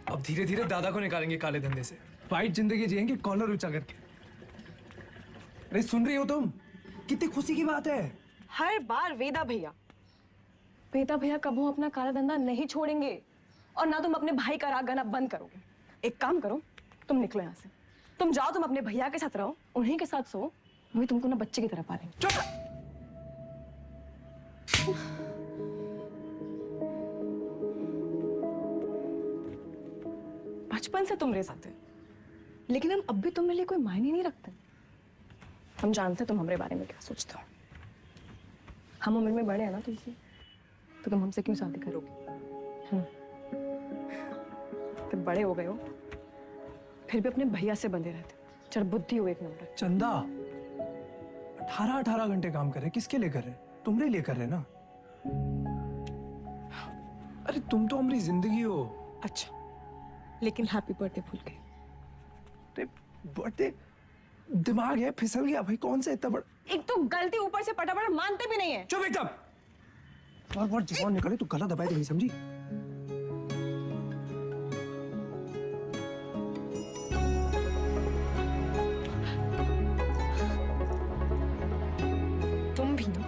अब धीरे धीरे दादा को निकालेंगे काले धंधे से। फाइट जिंदगी जिएंगे कॉलर ऊंचा करके। अरे सुन रही हो तुम? कितनी खुशी की बात है। हर बार वेदा भैया कबू अपना काला धंधा नहीं छोड़ेंगे और ना तुम अपने भाई का राग गाना बंद करोगे। एक काम करो, तुम निकलो यहाँ से। तुम जाओ, तुम अपने भैया के साथ रहो, उन्हीं के साथ सो, वही तुमको ना बच्चे की तरह पालेंगे। चुप। बचपन से तुम मेरे साथ है, लेकिन हम अब भी तुम्हारे लिए कोई मायने नहीं रखते। हम जानते तुम हमारे बारे में क्या सोचते हो। हम उम्र में बड़े हैं ना तुमसे, तो तुम हमसे क्यों शादी करोगे? तुम बड़े हो गए हो, फिर भी अपने भैया से बंधे रहते। चल बुद्धि हो एक नंबर। चंदा 18 घंटे काम कर रहे, किसके लिए कर रहे? तुम्हारे लिए कर रहे ना। अरे तुम तो हमारी जिंदगी हो। अच्छा, लेकिन हैप्पी बर्थडे भूल गए। बर्थडे दिमाग है फिसल गया भाई। कौन सा इतना बड़ा? एक तो गलती ऊपर से पटापट मानते भी नहीं है। चुप एकदम। बार जवान निकले तो गला दबाए तो नहीं, समझी? तुम भी ना।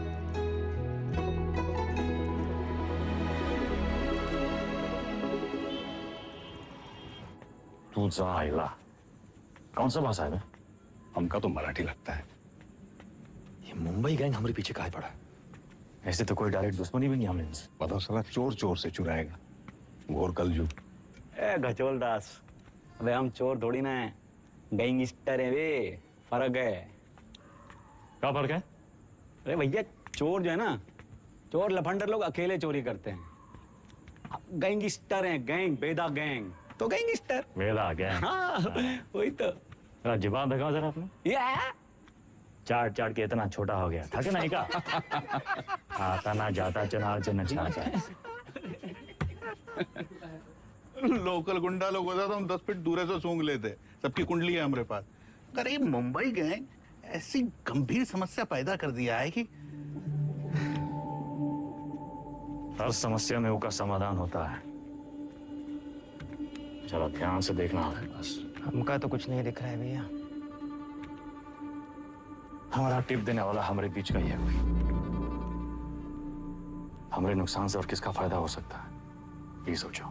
तू जाइला। कौन सा भाषा है? हमका तो मराठी लगता है। ये मुंबई गैंग हमारे पीछे काहे पड़ा? ऐसे तो कोई डायरेक्ट दुश्मनी भी नहीं हमने इनसे। पता साला चोर चोर से चुराएगा। घोर कलजू। ए गचोल दास, अबे हम चोर थोड़ी ना है, गैंगस्टर है वे। फर्क है। क्या फर्क है? अरे भैया चोर जो है ना, चोर लफंडर लोग अकेले चोरी करते हैं। गैंगस्टर हैं, गैंग, बेदा गैंग तो गैंगस्टर। वेदा गैंग। हाँ, वही तो। जुबान दिखाओ जरा अपने। चाट चाट के इतना छोटा हो गया था कि नहीं का? आता ना जाता चनार से नचा लोकल गुंडा लोग होता तो हम 10 फीट दूर से सूंघ लेते। सबकी कुंडली है हमारे पास। अरे मुंबई गैंग ऐसी गंभीर समस्या पैदा कर दिया है कि हर समस्या में उसका समाधान होता है। चलो ध्यान से देखना है बस। हमका तो कुछ नहीं दिख रहा है भैया। हमारा टिप देने वाला हमारे बीच का ही है कोई। हमारे नुकसान से और किसका फायदा हो सकता है ये सोचो।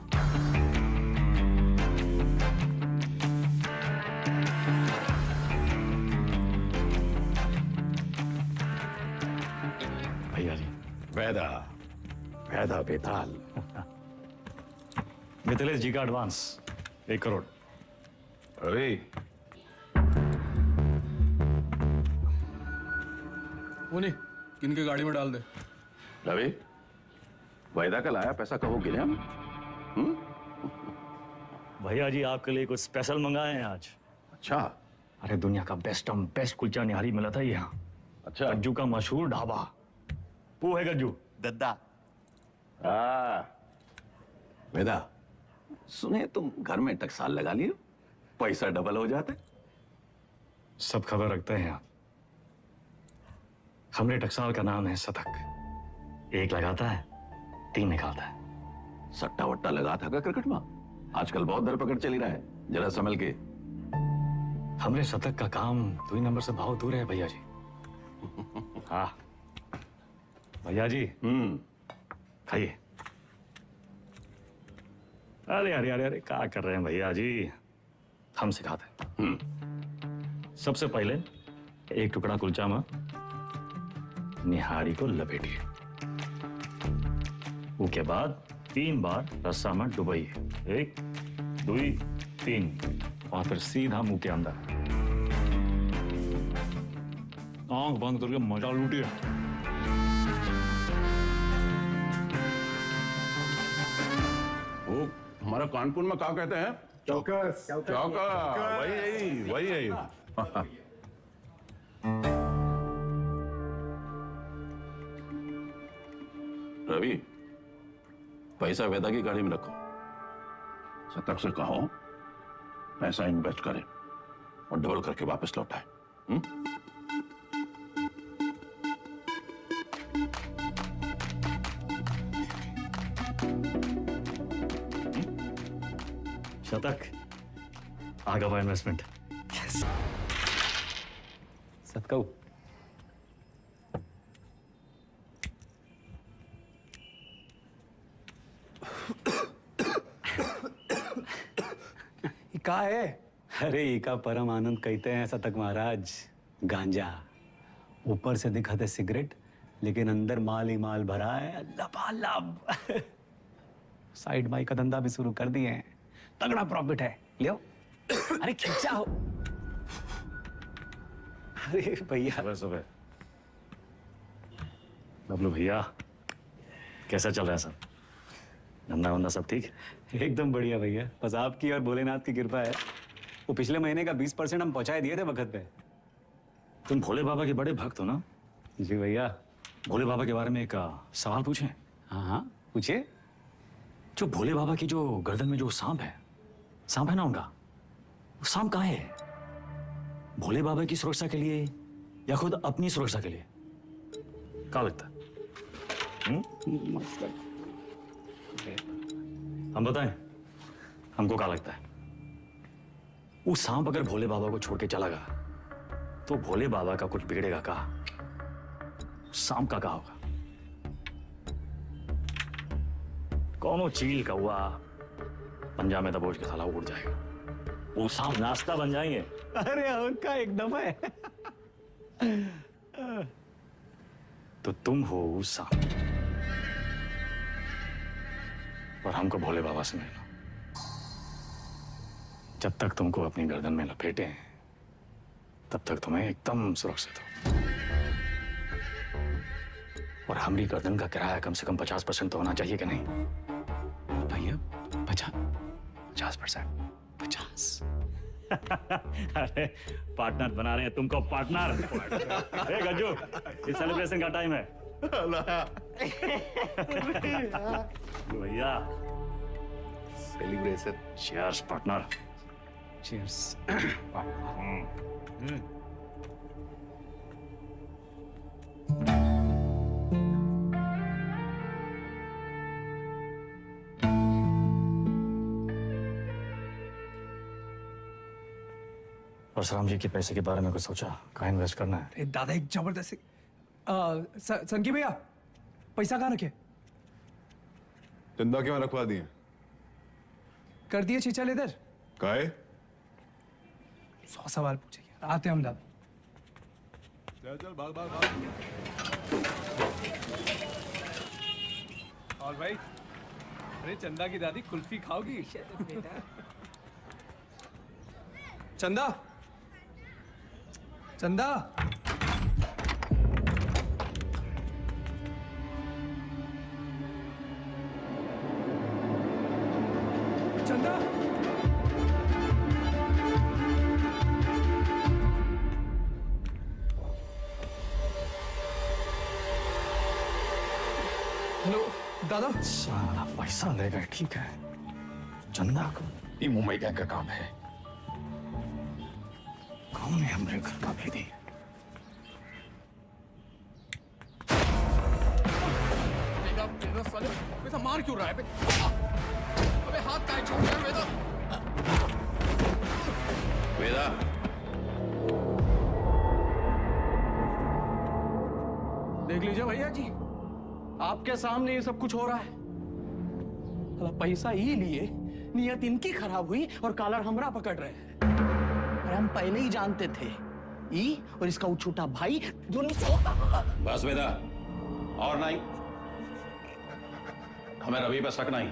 भैया जी वैदा वैदा बेताल मिथिलेश जी का एडवांस 1 करोड़। अरे वो नहीं, किनके गाड़ी में डाल दे। रवि वायदा का लाया पैसा कहो गिने हम? भैया जी आपके लिए कुछ स्पेशल मंगाए हैं आज। अच्छा। अरे दुनिया का बेस्ट कुलचा निहारी मिला था यहाँ। अच्छा। गज्जू का मशहूर ढाबा। वो है गज्जू दद्दा। वेदा सुने तुम घर में टकसाल लगा लियो, पैसा डबल हो जाते। सब खबर रखते हैं आप। हमरे टकसाल का नाम है शतक। 1 लगाता है 3 निकालता है। सट्टा वट्टा लगा था का क्रिकेट में? आजकल बहुत धरपकड़ चली रहा है, जरा संभल के। हमरे शतक का काम 2 नंबर से बहुत दूर है भैया जी। हाँ भैया जी खाइए। अरे अरे अरे अरे क्या कर रहे हैं भैया जी? हम सिखाते हैं। सबसे पहले 1 टुकड़ा कुलचा में निहारी को लपेटिए। उसके बाद 3 बार रस्सा में डुबाइए। 1 2 3 और फिर सीधा मुंह के अंदर। आंख बंद करके मजा लूटिए। वो हमारा कानपुर में क्या कहते हैं? चौकस। चौका वही यही। रवि पैसा वेदा की गाड़ी में रखो। शतक से कहो पैसा इन्वेस्ट करे और डबल करके वापस लौटाए। शतक आगे बढ़ा इन्वेस्टमेंट। सतकऊ का है? अरे इका परम आनंद कहते हैं शतक महाराज। गांजा ऊपर से दिखाते सिगरेट, लेकिन अंदर माल ही माल भरा है लबालब। साइड बाई का धंधा भी शुरू कर दिए हैं, तगड़ा प्रॉफिट है। लियो। अरे खिंचा हो। अरे भैया सुबह बबलू भैया कैसा चल रहा है सब? धंधा वंदा सब ठीक? एकदम बढ़िया भैया, बस आपकी और भोलेनाथ की कृपा है। वो पिछले महीने का 20% हम पहुंचाए दिए थे वक्त पे। तुम भोले बाबा के बड़े भक्त हो ना? जी भैया। भोले बाबा के बारे में एक सवाल पूछें? हाँ हाँ पूछिए। जो भोले बाबा की जो गर्दन में जो सांप है ना उनका, वो सांप कहाँ है? भोले बाबा की सुरक्षा के लिए या खुद अपनी सुरक्षा के लिए? क्या लगता है? हम बताएं हमको क्या लगता है? वो सांप अगर भोले बाबा को छोड़ के चला गया तो भोले बाबा का कुछ बिगड़ेगा का? सांप का क्या होगा? कौनो चील का हुआ पंजा में दबोच के साला उड़ जाएगा। वो सांप नाश्ता बन जाएंगे। अरे और का एकदम है। तो तुम हो उस सांप और हमको भोले बाबा से मिलना। जब तक तुमको अपनी गर्दन में लपेटे हैं तब तक तुम्हें एकदम सुरक्षित हो। और हमारी गर्दन का किराया कम से कम 50% तो होना चाहिए कि नहीं? भैया 50%? 50 अरे पार्टनर बना रहे हैं तुमको पार्टनर। ए गज्जू, ये सेलिब्रेशन का टाइम है भैया। Celebration. Cheers partner. Cheers. Parshuram ji के पैसे के बारे में कुछ सोचा? कहाँ इन्वेस्ट करना है? अरे दादा एक जबरदस्त संकी भैया पैसा कहाँ रखे? चंदा क्यों रखवा दिए? कर दिए चीचल इधर। काहे? 100 सवाल पूछेंगे, आते हम दादा। चल चल भाग भाग भाग। और भाई, अरे चंदा की दादी कुल्फी खाओगी? चंदा, चंदा, चंदा, हेलो दादा। सारा पैसा ले गए, ठीक है। चंदा को ये मुंबई गैंग का काम है। कौन है हमारे घर का भेदी? बेटा मार क्यों रहा है? अबे हाथ काहे छोड़ रहा है वेदा? वेदा, देख लीजिए भैया जी, आपके सामने ये सब कुछ हो रहा है। साला पैसा ही लिए, नियत इनकी खराब हुई और कॉलर हमरा पकड़ रहे हैं। अरे हम पहले ही जानते थे, ई और इसका वो छोटा भाई दोनों। बस वेदा, और नहीं, हमें रवि पर शक नहीं।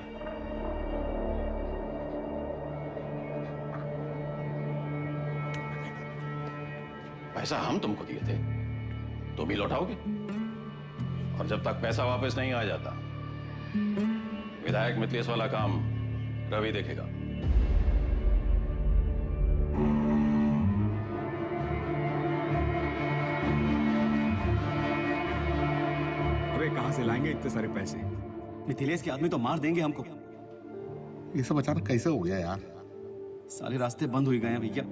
पैसा हम तुमको दिए थे, तो भी लौटाओगे, और जब तक पैसा वापस नहीं आ जाता, विधायक मिथिलेश वाला काम रवि देखेगा। अबे कहां से लाएंगे इतने सारे पैसे? मिथिलेश के आदमी तो मार देंगे हमको। ये सब अचानक कैसे हो गया यार? सारे रास्ते बंद हो गए हैं भैया।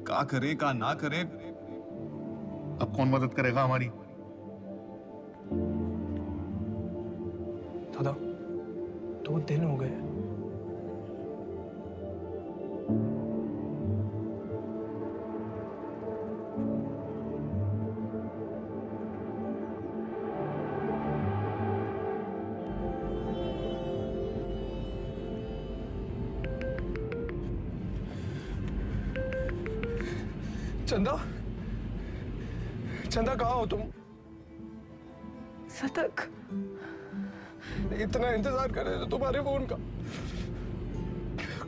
क्या करें क्या ना करें? अब कौन मदद करेगा हमारी? दादा 2 दिन हो गए। चंदा, चंदा कहाँ हो तुम? सतक, इतना इंतजार कर रहे थे तुम्हारे फोन का।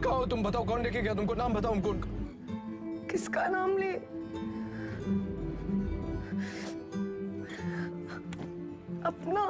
कहाँ हो तुम? बताओ कौन लेके गया तुमको? नाम बताओ उनको उनका। किसका नाम ले? अपना।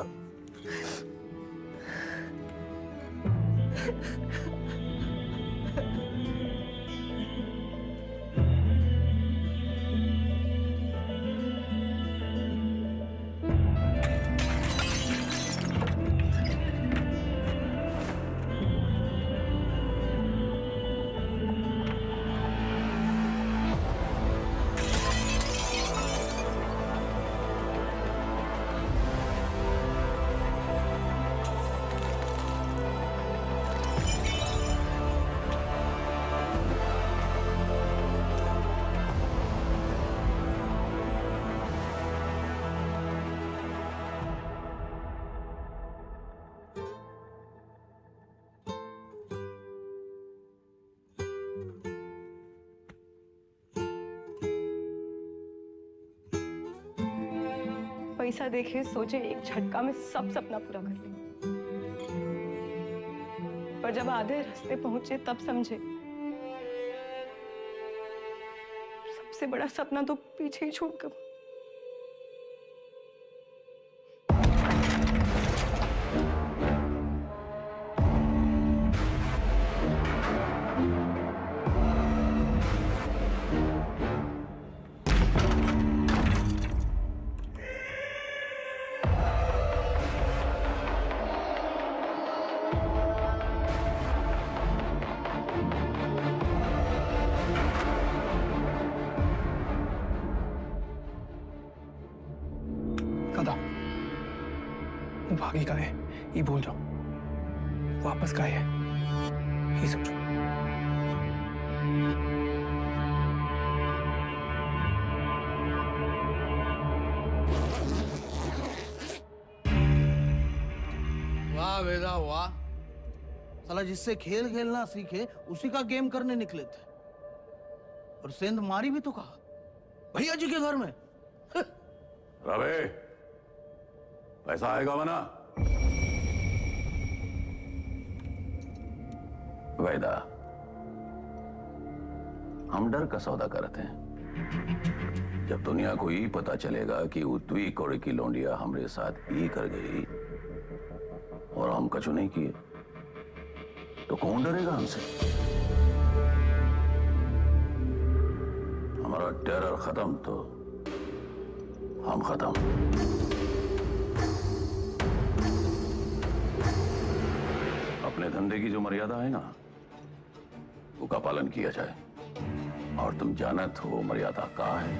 पैसा देखे सोचे एक झटका में सब सपना पूरा कर ले, पर जब आधे रास्ते पहुंचे तब समझे सबसे बड़ा सपना तो पीछे ही छोड़ कर। भागी का है ये भूल जाओ, वापस का है ये सोचो। वाह वेदा वाह, साला जिससे खेल खेलना सीखे उसी का गेम करने निकले थे, और सेंध मारी भी तो कहा भैया जी के घर में। रवे, पैसा आएगा वना? वैदा, हम डर का सौदा करते हैं। जब दुनिया को ये पता चलेगा कि उतवी कौड़ी की लौंडिया हमरे साथ ये कर गई और हम कछु नहीं किए, तो कौन डरेगा हमसे? हमारा टेरर खत्म तो हम खत्म। अपने धंधे की जो मर्यादा है ना, उसका पालन किया जाए। और तुम जानत हो मर्यादा का है।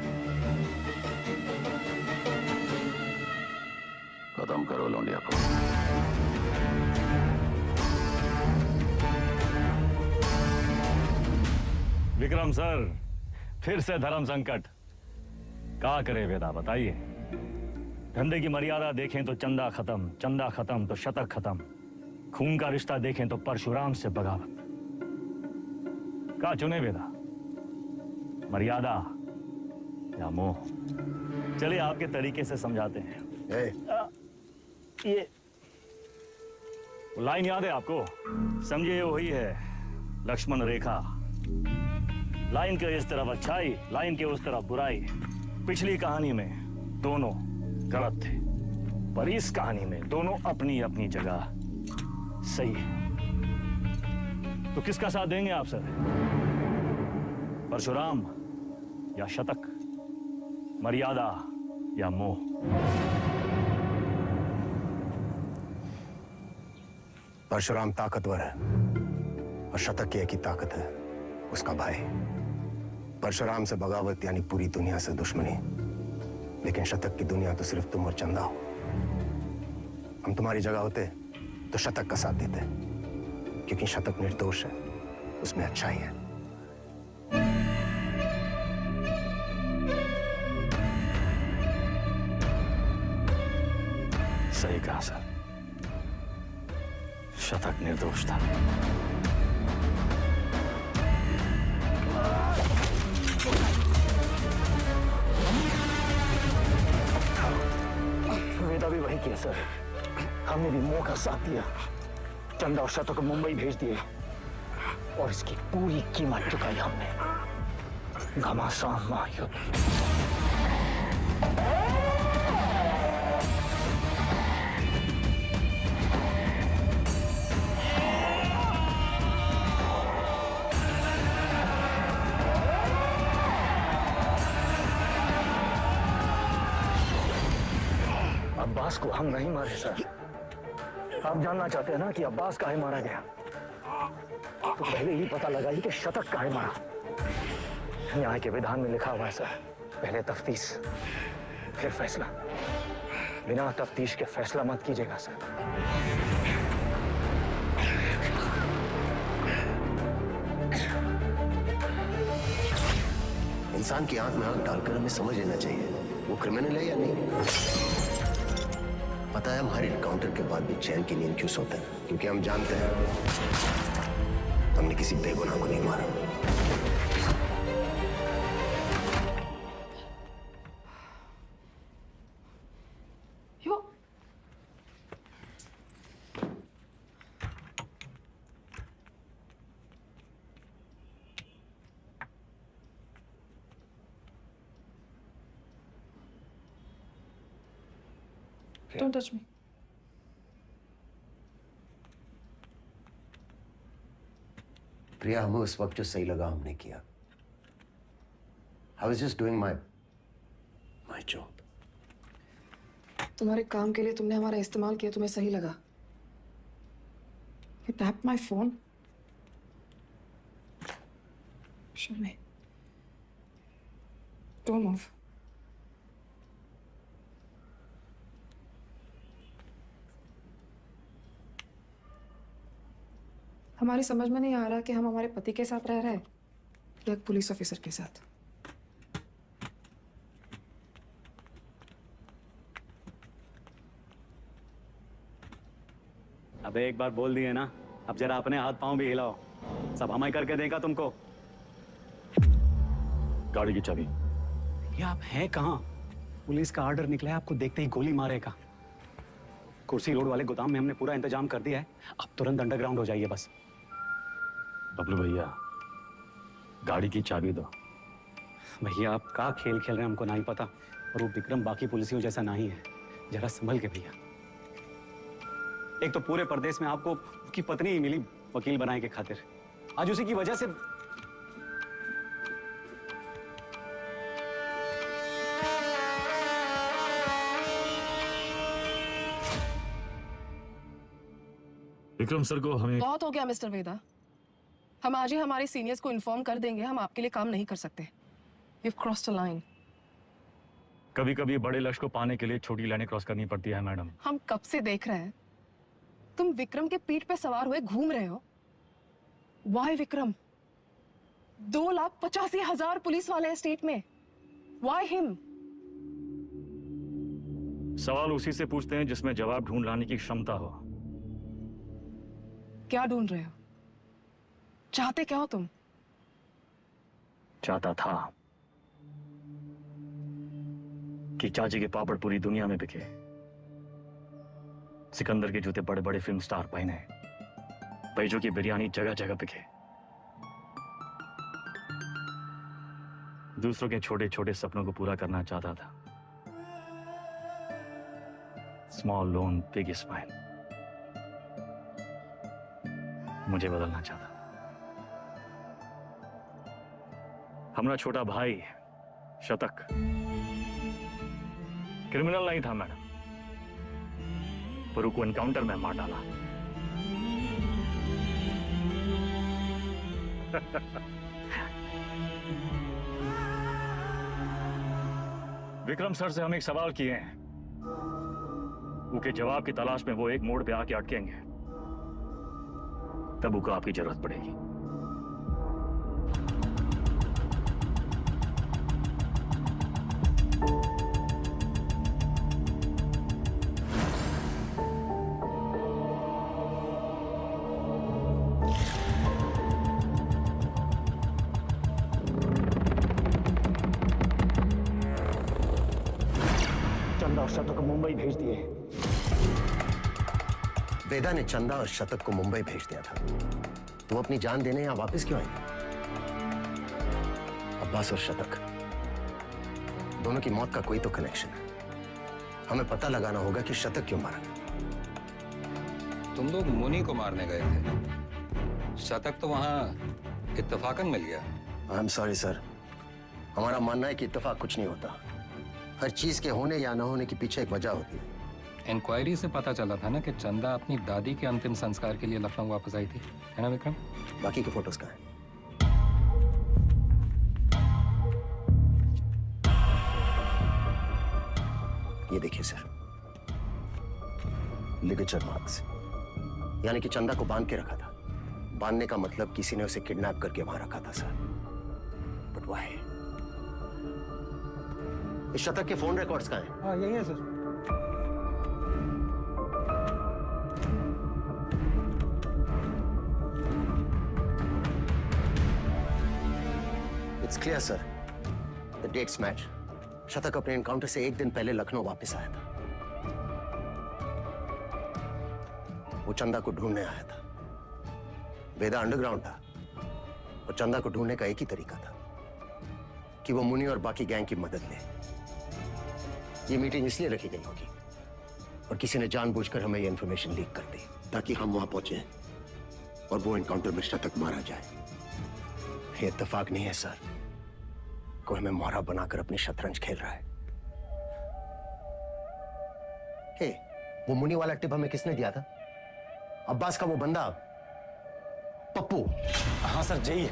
खत्म करो लौंडिया को। विक्रम सर, फिर से धर्म संकट। क्या करे वेदा, बताइए। धंधे की मर्यादा देखें तो चंदा खत्म, चंदा खत्म तो शतक खत्म, खून का रिश्ता देखें तो परशुराम से बगावत। क्या चुने वेदा, मर्यादा या मोह? चलिए आपके तरीके से समझाते हैं। ये लाइन याद है आपको? समझिए ये वही है, लक्ष्मण रेखा। लाइन के इस तरफ अच्छाई, लाइन के उस तरफ बुराई। पिछली कहानी में दोनों गलत थे, पर इस कहानी में दोनों अपनी अपनी जगह सही है। तो किसका साथ देंगे आप सर? परशुराम या शतक, मर्यादा या मोह? परशुराम ताकतवर है और शतक की एक ही ताकत है, उसका भाई। परशुराम से बगावत यानी पूरी दुनिया से दुश्मनी, लेकिन शतक की दुनिया तो सिर्फ तुम और चंदा हो। हम तुम्हारी जगह होते तो शतक का साथ देते, क्योंकि शतक निर्दोष है, उसमें अच्छाई है। सही कहा सर, शतक निर्दोष था। वेदा भी वही किया सर, हमने भी मोह का साथ दिया, चंदा और शतक को मुंबई भेज दिए और इसकी पूरी कीमत चुकाई हमने। घमासान महायुद्ध। अब्बास को हम नहीं मारे सर। आप जानना चाहते हैं ना कि अब्बास काहे मारा गया? तो पहले ही पता लगाइए कि शतक काहे मारा। न्याय के विधान में लिखा हुआ है सर, पहले तफ्तीश फिर फैसला। बिना तफ्तीश के फैसला मत कीजिएगा सर। इंसान की आंख में आंख डालकर हमें समझ लेना चाहिए वो क्रिमिनल है या नहीं। पता है हम हर एनकाउंटर के बाद भी चैन की नींद क्यों सोते हैं? क्योंकि हम जानते हैं हमने किसी बेगुनाह को नहीं मारा। Don't touch me. प्रिया, हमें उस वक्त जो सही लगा हमने किया। I was just doing my job. तुम्हारे काम के लिए तुमने हमारा इस्तेमाल किया, तुम्हें सही लगा। You tapped my phone. Show me. Don't move. हमारी समझ में नहीं आ रहा कि हम हमारे पति के साथ रह रहे हैं या एक पुलिस ऑफिसर के साथ। अबे एक बार बोल दिए ना, अब जरा अपने हाथ पांव भी हिलाओ। सब हमें करके देगा तुमको। गाड़ी की चाबी। ये आप हैं कहाँ? पुलिस का ऑर्डर निकला है, आपको देखते ही गोली मारेगा। कुर्सी रोड वाले गोदाम में हमने पूरा इंतजाम कर दिया है, अब तुरंत अंडरग्राउंड हो जाइए बस। बबलू भैया, गाड़ी की चाबी दो। भैया आप का खेल खेल रहे हैं हमको नहीं पता, और वो विक्रम बाकी पुलिसियों जैसा नहीं है। जरा संभल के भैया। एक तो पूरे प्रदेश में आपको उसकी पत्नी ही मिली वकील बनाने के खातिर, आज उसी की वजह से। विक्रम सर को हमें बहुत हो गया मिस्टर वेदा, हम आज ही हमारे सीनियर्स को इन्फॉर्म कर देंगे, हम आपके लिए काम नहीं कर सकते। You've crossed a line. कभी कभी बड़े लक्ष्य को पाने के लिए छोटी लाइनें क्रॉस करनी पड़ती है मैडम। हम कब से देख रहे हैं तुम विक्रम के पीठ पे सवार हुए घूम रहे हो। Why विक्रम? 2,85,000 पुलिस वाले हैं स्टेट में। Why him? सवाल उसी से पूछते हैं जिसमें जवाब ढूंढ लाने की क्षमता हो। क्या ढूंढ रहे हो? चाहते क्या हो तुम? चाहता था कि चाची के पापड़ पूरी दुनिया में बिके, सिकंदर के जूते बड़े बड़े फिल्म स्टार पहने, बैजू की बिरयानी जगह जगह बिके, दूसरों के छोटे छोटे सपनों को पूरा करना चाहता था। Small loan big smile. मुझे बदलना चाहता। हमारा छोटा भाई शतक क्रिमिनल नहीं था मैडम, पर उसको एनकाउंटर में मार डाला। विक्रम सर से हम एक सवाल किए हैं, उसके जवाब की तलाश में वो एक मोड़ पे आके अटकेंगे, तब उसको आपकी जरूरत पड़ेगी। चंदा और शतक को मुंबई भेज दिए। वेदा ने चंदा और शतक को मुंबई भेज दिया था, तो वो अपनी जान देने यहां वापस क्यों आए? अब्बास और शतक दोनों की मौत का कोई तो कनेक्शन है। हमें पता लगाना होगा कि शतक क्यों मारा। तुम लोग मुनि को मारने गए थे, शतक तो वहां इत्तेफाकन मिल गया। आई एम सॉरी सर, हमारा मानना है कि इत्तेफाक कुछ नहीं होता। हर चीज के होने या न होने के पीछे एक वजह होती है। इंक्वायरी से पता चला था ना कि चंदा अपनी दादी के अंतिम संस्कार के लिए लखनऊ वापस आई थी, है ना विक्रम? बाकी के फोटोज कहाँ हैं? ये देखिए सर, लिगेचर मार्क्स, यानी कि चंदा को बांध के रखा था। बांधने का मतलब किसी ने उसे किडनैप करके वहां रखा था सर। But why? इस शतक के फोन रिकॉर्ड्स कहाँ हैं? हाँ यही है sir. It's clear, sir. The dates match. शतक अपने एनकाउंटर से एक दिन पहले लखनऊ वापस आया था। वो चंदा को ढूंढने आया था। वेदा अंडरग्राउंड था और चंदा को ढूंढने का एक ही तरीका था कि वो मुनि और बाकी गैंग की मदद ले। ये मीटिंग इसलिए रखी गई होगी और किसी ने जानबूझकर हमें ये इंफॉर्मेशन लीक कर दी ताकि हम वहां पहुंचे और वो एनकाउंटर में शतक मारा जाए। ये इत्तेफाक नहीं है सर, कोई हमें मोहरा बनाकर अपनी शतरंज खेल रहा है। हे, वो मुनि वाला टिप हमें किसने दिया था? अब्बास का वो बंदा पप्पू। हाँ सर, जाइए,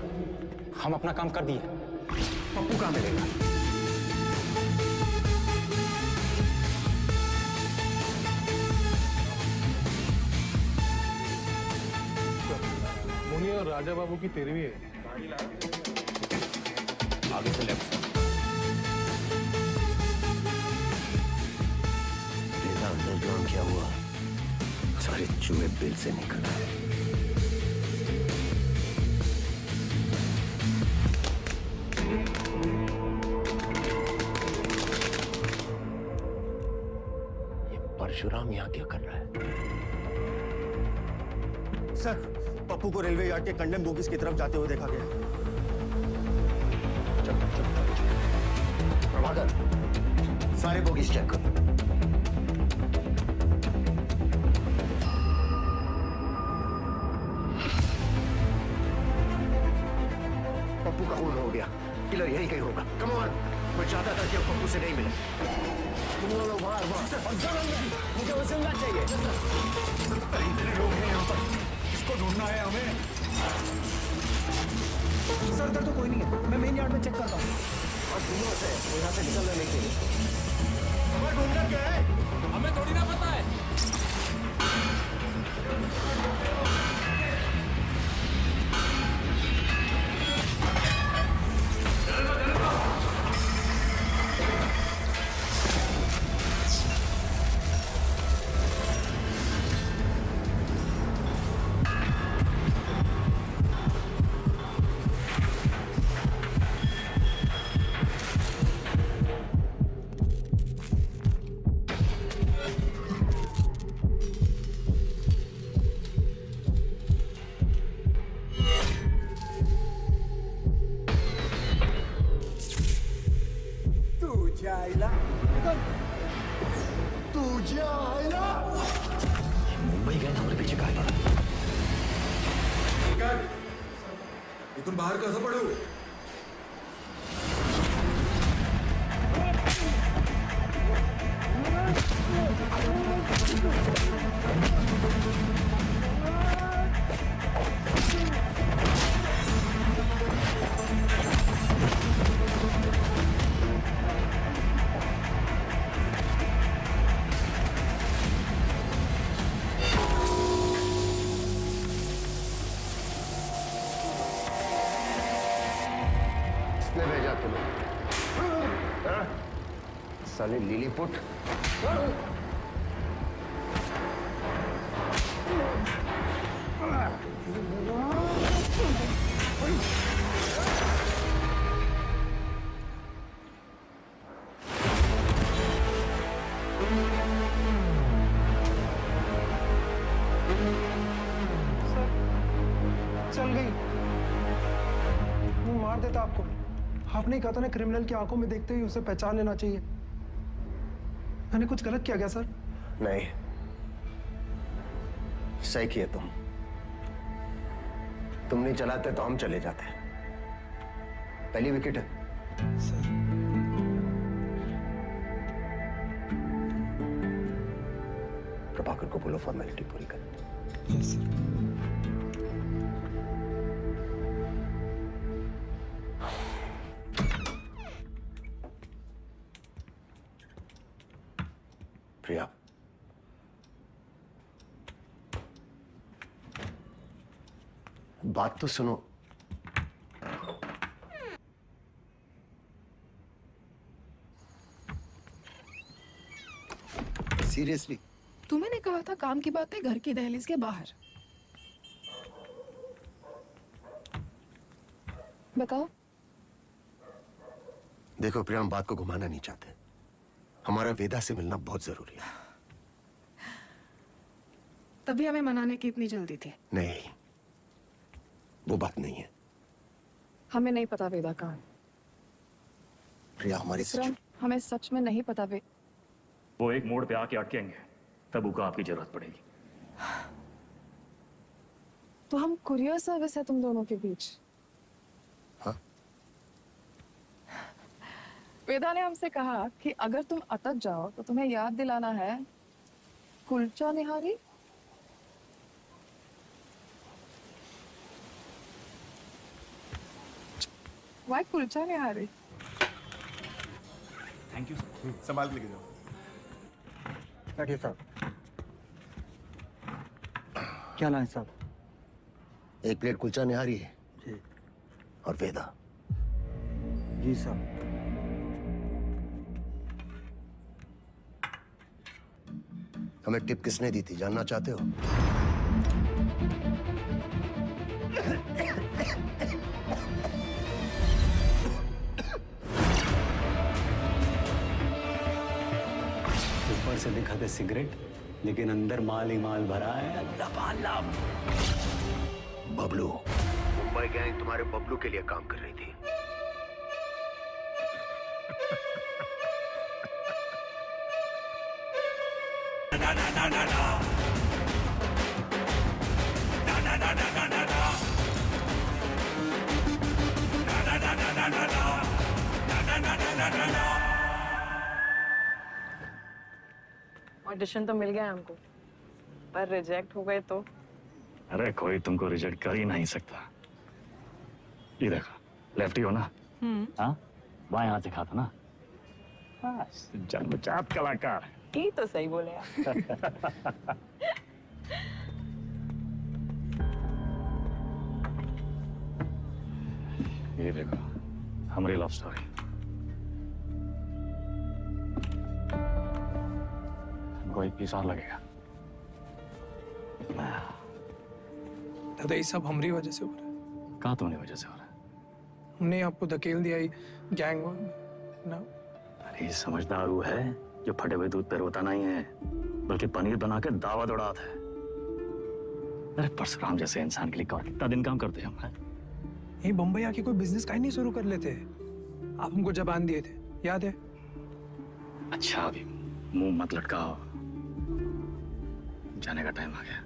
हम अपना काम कर दिए। पप्पू कहां मिलेगा? और राजा बाबू की तेरहवीं है। आगे से लेफ्ट। वेदा अंडरग्राउंड क्या हुआ? सारे चूहे बिल से निकल आए। परशुराम यहाँ क्या कर रहा है? सर, पप्पू को रेलवे यार्ड के कंडेम बोगीज की तरफ जाते हुए देखा गया। प्रभाकर, सारे बोगीज चेक कर। पप्पू का खून हो गया। किलर यही कहीं होगा। कम ऑन, मैं चाहता था कि अब पप्पू से नहीं मिले। तुम लोग बाहर मुझे वो जिंदा चाहिए। इतने लोग हैं यहाँ पर, इसको ढूंढना है हमें। सर इधर तो कोई नहीं है, मैं मेन यार्ड में चेक करता हूँ। और दिनों से यहाँ से निकलना नहीं चाहिए। हमें ढूंढना क्या है? हमें थोड़ी ना पता है। मुंबई गए ना, हमारे पीछे कहा पड़ा। इथून बाहर कसं पडू? किसने भेजा तुम्हें? हाँ? साले लिलीपुट। चल गई। वो मार देता आपको। आपने कहा था ना, क्रिमिनल की आंखों में देखते ही उसे पहचान लेना चाहिए। मैंने कुछ गलत किया क्या सर? नहीं, सही किए तुम नहीं चलाते तो हम चले जाते। पहली विकेट है सर। प्रभाकर को बोलो फॉर्मेलिटी पूरी कर। Yes sir. प्रिया, बात तो सुनो। सीरियसली? तुम्हें ने कहा था काम की बातें घर की दहलीज के बाहर। बताओ। देखो प्रिया, हम बात को घुमाना नहीं चाहते। हमारा वेदा से मिलना बहुत जरूरी है। तभी हमें मनाने की इतनी जल्दी थी। नहीं, वो बात नहीं है। हमें नहीं पता वेदा कहाँ है। प्रिया, हमारी हमें सच में नहीं पता वो एक मोड़ पे आके अटकेंगे, तब उनको आपकी जरूरत पड़ेगी। तो हम कुरियर सर्विस है तुम दोनों के बीच। हाँ? वेदा ने हमसे कहा कि अगर तुम अटक जाओ तो तुम्हें याद दिलाना है kulcha nihari. Why kulcha nihari? Thank you sir. संभाल के लेके जाओ। बैठिए साहब। क्या लाए साहब? एक प्लेट कुलचा निहारी है जी। और वेदा। जी साहब। हमें टिप किसने दी थी जानना चाहते हो? ऊपर से दिखाते सिगरेट, लेकिन अंदर माल ही माल भरा है। लबालब। बबलू। मुंबई गैंग तुम्हारे बबलू के लिए काम कर रही थी। ऑडिशन तो मिल गया हमको, पर रिजेक्ट हो गए तो? अरे कोई तुमको रिजेक्ट कर ही नहीं सकता। ये देखो, लेफ्टी हो ना? हाँ, बाएं हाथ से खाता ना? बस जन्मजात कलाकार। ये तो सही बोले आप। ये देखो, हमारी लव स्टोरी। हमको 1 पीस और लगेगा। दादा ये सब हमारी वजह से हो रहा है। कहाँ तुम्हारी वजह से हो रहा है? हमने आपको धकेल दिया गैंग ना। अरे ये समझदार वो है जो फटे हुए दूध पे रोता नहीं है, बल्कि पनीर बना के दावा दौड़ाता है। अरे परशुराम जैसे इंसान के लिए और कितना दिन काम करते हैं हम? यही बम्बई आके कोई बिजनेस का ही नहीं शुरू कर लेते। आप हमको जबान दिए थे, याद है? अच्छा अभी मुंह मत लटकाओ, जाने का टाइम आ गया।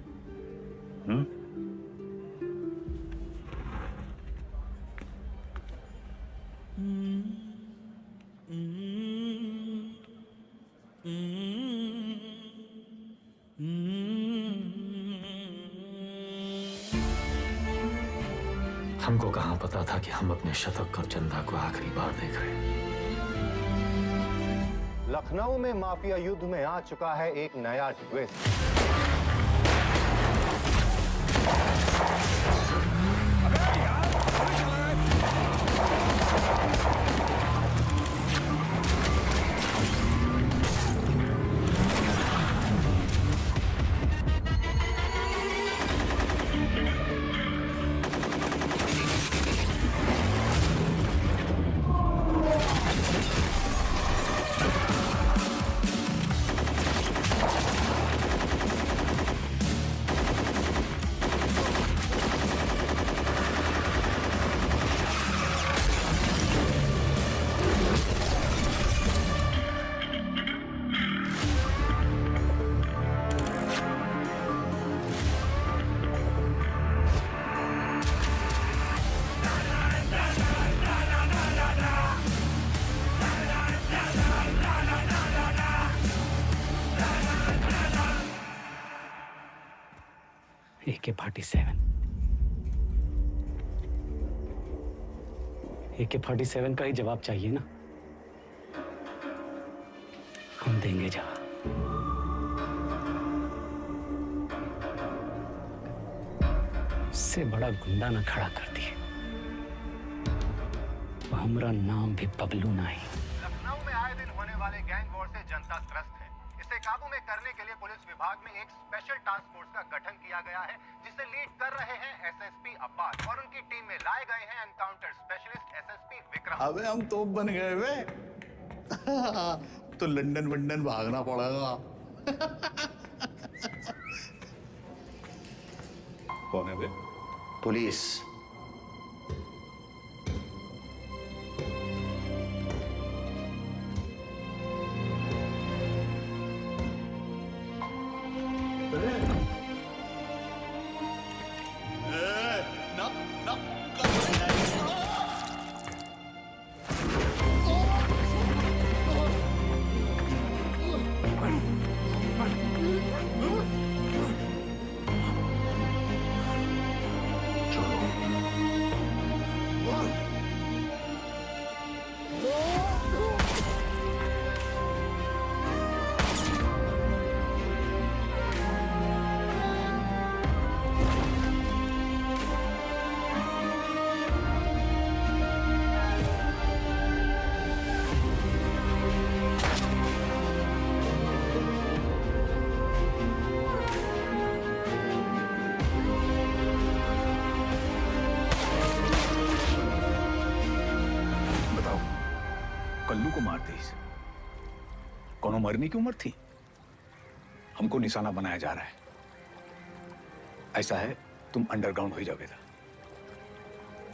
हमको कहाँ पता था कि हम अपने शतक और चंदा को आखिरी बार देख रहे हैं। लखनऊ में माफिया युद्ध में आ चुका है एक नया ट्विस्ट। AK-47 AK-47 का ही जवाब चाहिए ना? हम देंगे जवाब। इससे बड़ा गुंडा ना खड़ा कर दिए। हमारा नाम भी बबलू नहीं। लखनऊ में आए दिन होने वाले गैंग वॉर से जनता त्रस्त है। इसे काबू में करने के लिए पुलिस विभाग में एक स्पेशल टास्क फोर्स का गठन किया गया है, जिसे लीड कर रहे हैं एसएसपी अब्बास और उनकी टीम में लाए गए हैं एनकाउंटर स्पेशलिस्ट एसएसपी विक्रम। अबे हम तोप बन गए वे। तो लंदन वंदन भागना पड़ेगा। कौन है बे? पुलिस। चलो कल्लू को मार दी। कोनो मरने की उम्र थी? हमको निशाना बनाया जा रहा है। ऐसा है, तुम अंडरग्राउंड हो ही जाओगे।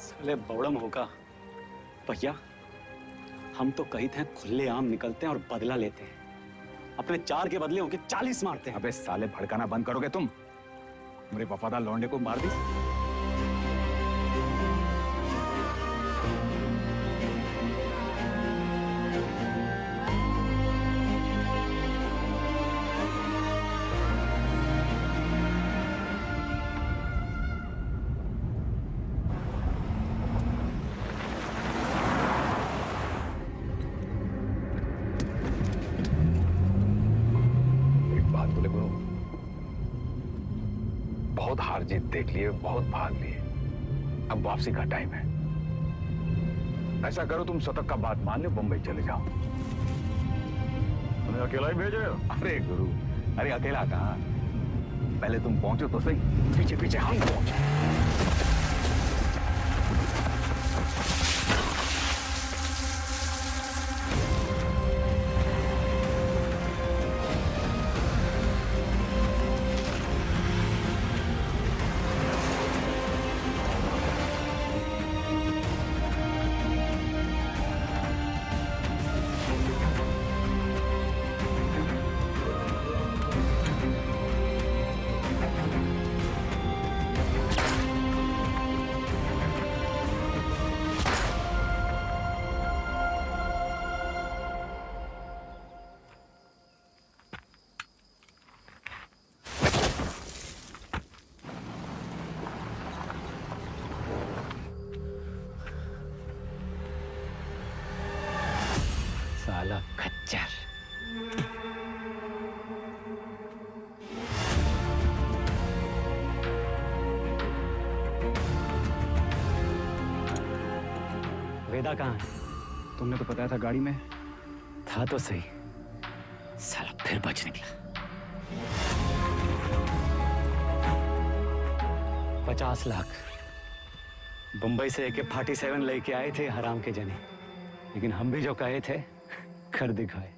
साले बौड़म होगा भैया, हम तो कही थे खुले आम निकलते हैं और बदला लेते हैं, अपने 4 के बदले उनके 40 मारते हैं। अबे साले भड़काना बंद करोगे तुम? मेरे वफादार लौंडे को मार दी। बहुत हार जीत देख लिए, बहुत भाग लिए, अब वापसी का टाइम है। ऐसा करो, तुम शतक का बात मान लो, बंबई चले जाओ। तुम्हें अकेला ही भेजे? अरे गुरु, अरे अकेला कहाँ, पहले तुम पहुंचो तो सही, पीछे पीछे हम पहुंचे। साला खच्चर। वेदा कहाँ है? तुमने तो बताया था गाड़ी में था तो सही, साला फिर बच निकला। 50 लाख बंबई से AK-47 लेके आए थे हराम के जने, लेकिन हम भी जो कहे थे कर दिखाए।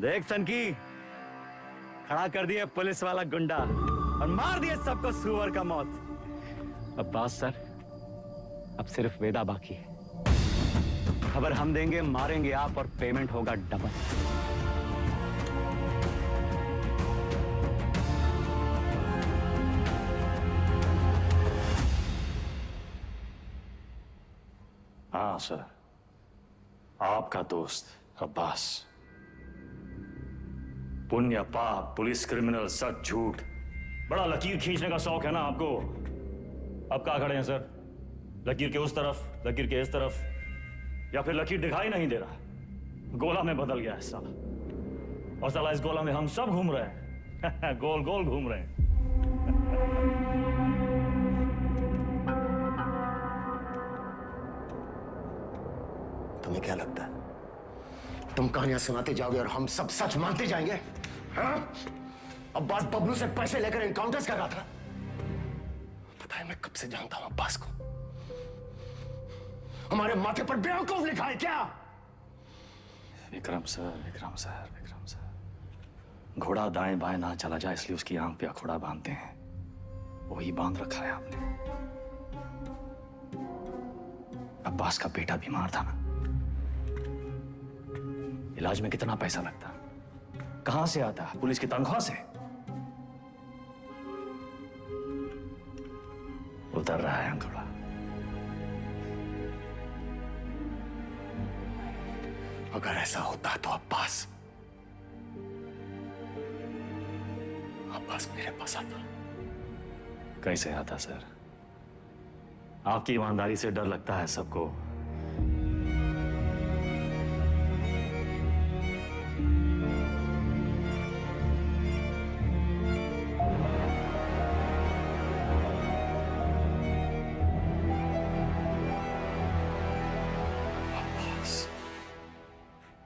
देख सनकी, खड़ा कर दिए पुलिस वाला गुंडा और मार दिए सबको सुअर का मौत। अब्बास सर, अब सिर्फ वेदा बाकी है। खबर हम देंगे, मारेंगे आप और पेमेंट होगा डबल। हाँ सर, आपका दोस्त अब्बास। पुण्य पाप, पुलिस, क्रिमिनल, सच झूठ, बड़ा लकीर खींचने का शौक है ना आपको। अब कहाँ खड़े हैं सर? लकीर के उस तरफ, लकीर के इस तरफ, या फिर लकीर दिखाई नहीं दे रहा, गोला में बदल गया है साला। और साला इस गोला में हम सब घूम रहे हैं गोल गोल घूम रहे हैं। तुम्हें क्या लगता है तुम कहानियां सुनाते जाओगे और हम सब सच मानते जाएंगे? हाँ? अब्बास बबलू से पैसे लेकर एनकाउंटर्स कर रहा था। पता है मैं कब से जानता हूं अब्बास को। हमारे माथे पर बेवकूफ लिखा है क्या? Vikram sir, Vikram sir, Vikram sir, घोड़ा दाएं बाएं ना चला जाए इसलिए उसकी आंख पे अखोड़ा बांधते हैं, वही बांध रखा है आपने। अब्बास का बेटा बीमार था ना, इलाज में कितना पैसा लगता, कहां से आता? पुलिस की तनख्वाह से। उतर रहा है अंकुड़ा। अगर ऐसा होता तो अब्बास मेरे पास आता। कैसे आता सर? आपकी ईमानदारी से डर लगता है सबको।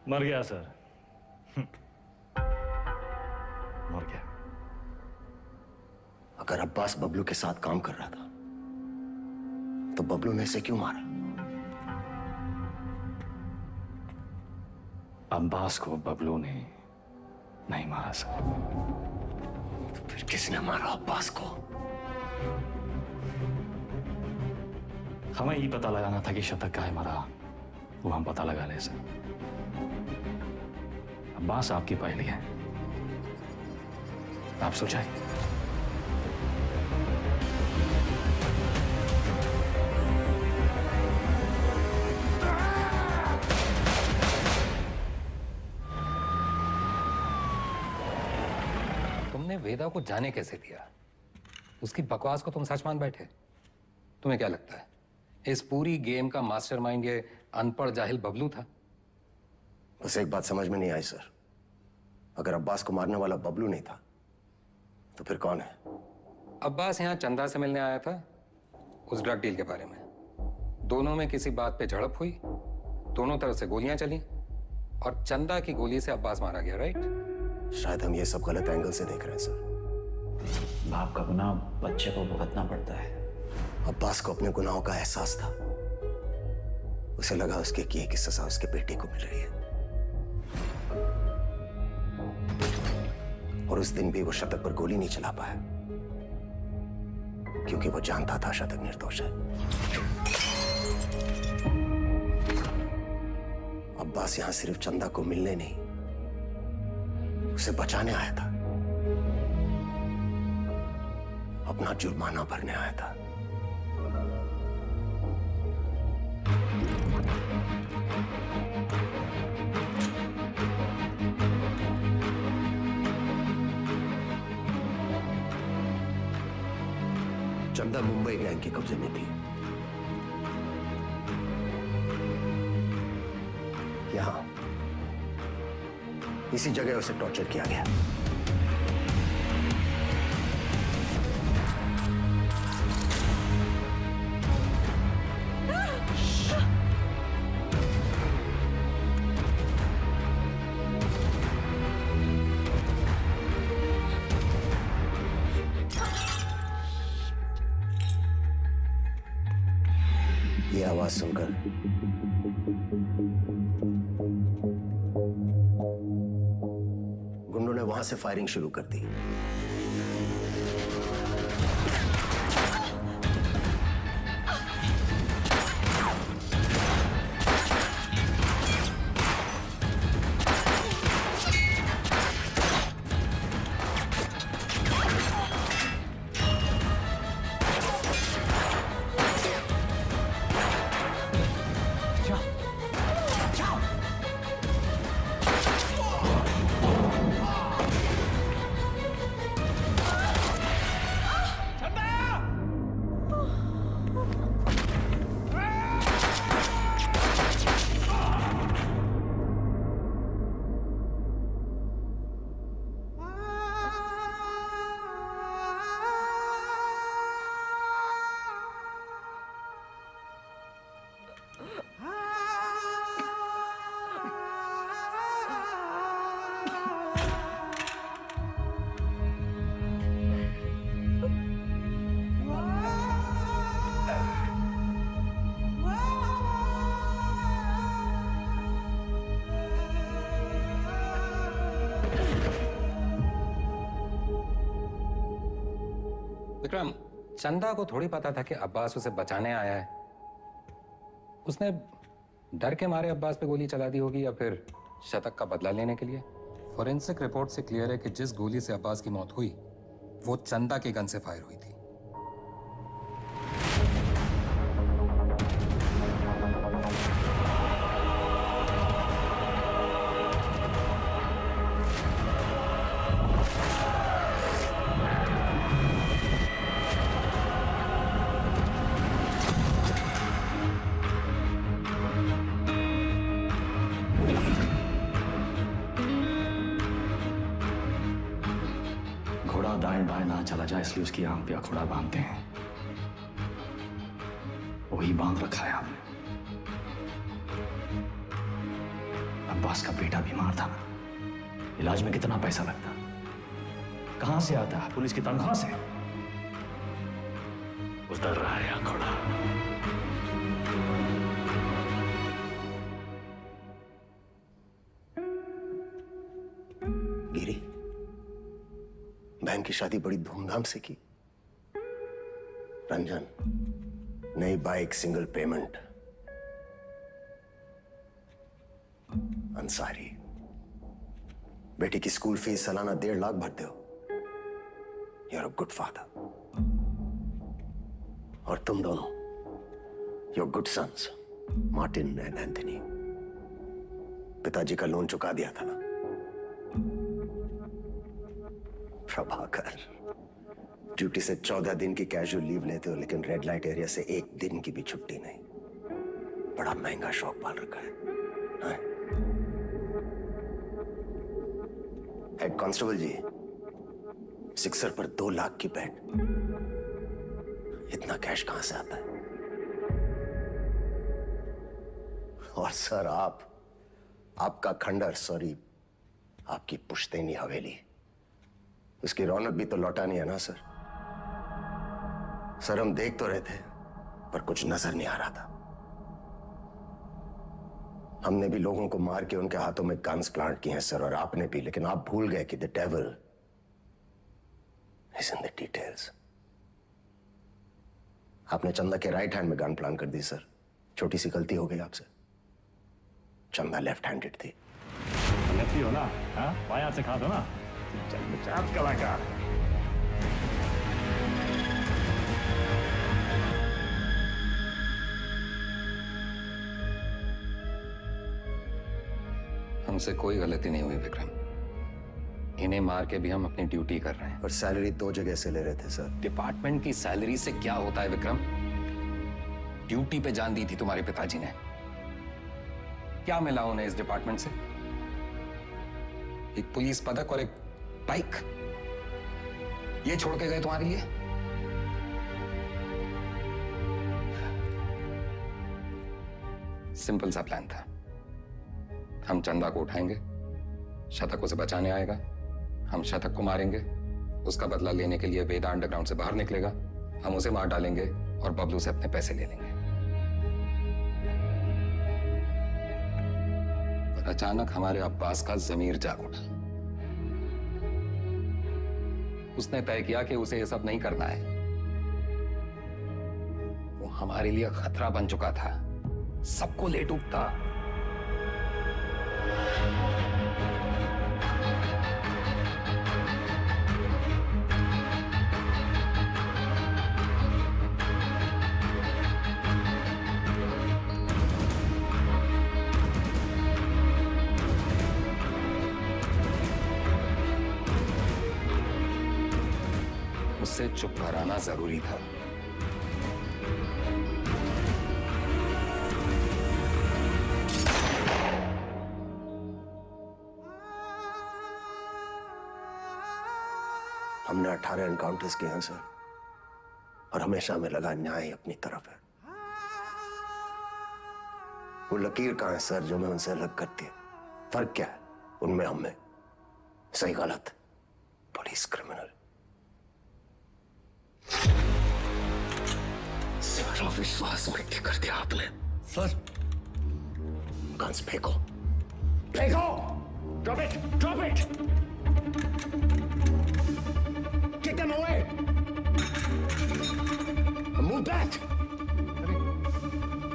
मर गया सर, मर गया। अगर अब्बास बबलू के साथ काम कर रहा था तो बबलू ने इसे क्यों मारा? अब्बास को बबलू ने नहीं मारा सर। फिर किसने मारा अब्बास को? हमें ये पता लगाना था कि शतक काहे मरा, वो हम पता लगा ले सर। अब्बास आपकी पहली है, आप सुलझाइए। तुमने वेदा को जाने कैसे दिया? उसकी बकवास को तुम सच मान बैठे? तुम्हें क्या लगता है इस पूरी गेम का मास्टरमाइंड ये अनपढ़ जाहिल बबलू था? बस एक बात समझ में नहीं आई सर, अगर अब्बास को मारने वाला बबलू नहीं था तो फिर कौन है? अब्बास यहाँ चंदा से मिलने आया था उस ड्रग डील के बारे में। दोनों में किसी बात पे झड़प हुई, दोनों तरफ से गोलियां चली और चंदा की गोली से अब्बास मारा गया, राइट? शायद हम ये सब गलत एंगल से देख रहे हैं सर। बाप का गुनाह बच्चे को भुगतना पड़ता है। अब्बास को अपने गुनाहों का एहसास था, उसे लगा उसके किए की सजा उसके बेटे को मिल रही है, और उस दिन भी वो शतक पर गोली नहीं चला पाया क्योंकि वो जानता था शतक निर्दोष है। अब्बास यहां सिर्फ चंदा को मिलने नहीं, उसे बचाने आया था, अपना जुर्माना भरने आया था। चंदा मुंबई गैंग के कब्जे में थी। यहां इसी जगह उसे टॉर्चर किया गया। ये आवाज सुनकर गुंडों ने वहां से फायरिंग शुरू कर दी। विक्रम, चंदा को थोड़ी पता था कि अब्बास उसे बचाने आया है। उसने डर के मारे अब्बास पे गोली चला दी होगी या फिर शतक का बदला लेने के लिए। फॉरेंसिक रिपोर्ट से क्लियर है कि जिस गोली से अब्बास की मौत हुई वो चंदा के गन से फायर हुई थी। घोड़ा दाएं बाएं ना चला जाए इसलिए उसकी आंख पे अखोड़ा बांधते हैं, वही बांध रखा है आपने। अब्बास का बेटा बीमार था ना, इलाज में कितना पैसा लगता, कहां से आता है? पुलिस की तनख्वाह से। उतर रहा है अखोड़ा। गिरी, बहन की शादी बड़ी धूमधाम से की। रंजन, नई बाइक, सिंगल पेमेंट। अंसारी, बेटी की स्कूल फीस सालाना 1.5 लाख भरते हो। You are a good father. और तुम दोनों, your good sons, Martin and Anthony. पिताजी का लोन चुका दिया था ना? प्रभाकर, ड्यूटी से 14 दिन की कैजुअल लीव लेते हो, लेकिन रेड लाइट एरिया से 1 दिन की भी छुट्टी नहीं। बड़ा महंगा शौक पाल रखा है, हाँ? हेड कांस्टेबल जी, सिक्सर पर 2 लाख की बेट। इतना कैश कहां से आता है? और सर, आपका खंडर, सॉरी, आपकी पुश्तैनी हवेली, उसकी रौनक भी तो लौटानी है ना सर? सर, हम देख तो रहे थे, पर कुछ नजर नहीं आ रहा था। हमने भी लोगों को मार के उनके हाथों में गन्स प्लांट किए हैं सर, और आपने भी, लेकिन आप भूल गए कि the devil is in the details. आपने चंदा के राइट हैंड में गन प्लांट कर दी सर। छोटी सी गलती हो गई आपसे। चंदा लेफ्ट हैंडेड थी। लेफ्टी हो ना? हाँ, बाएं हाथ से खा दो ना। चाप कलाकार। हमसे कोई गलती नहीं हुई विक्रम। इन्हें मार के भी हम अपनी ड्यूटी कर रहे हैं। पर सैलरी 2 जगह से ले रहे थे सर। डिपार्टमेंट की सैलरी से क्या होता है विक्रम? ड्यूटी पे जान दी थी तुम्हारे पिताजी ने। क्या मिला उन्हें इस डिपार्टमेंट से? एक पुलिस पदक और एक बाइक, ये छोड़ के गए तुम्हारे लिए? सिंपल सा प्लान था। हम चंदा को उठाएंगे, शतक उसे बचाने आएगा, हम शतक को मारेंगे, उसका बदला लेने के लिए वेदा अंडरग्राउंड से बाहर निकलेगा, हम उसे मार डालेंगे और बबलू से अपने पैसे ले लेंगे। पर अचानक हमारे अब्बास का जमीर जाग उठा। उसने तय किया कि उसे यह सब नहीं करना है। वो हमारे लिए खतरा बन चुका था, सबको ले डूबता। उससे चुप कराना जरूरी था। हमने 18 एनकाउंटर्स किए हैं सर, और हमेशा हमें लगा न्याय अपनी तरफ है। वो लकीर कहां है सर जो हमें उनसे अलग करती है? फर्क क्या है उनमें हम में? सही गलत, पुलिस क्रिमिनल। सारा विश्वास मिट्टी कर दिया आपने सर। गन्स फेंको, फेंको! Drop it! Drop it! Kick them away! Move back!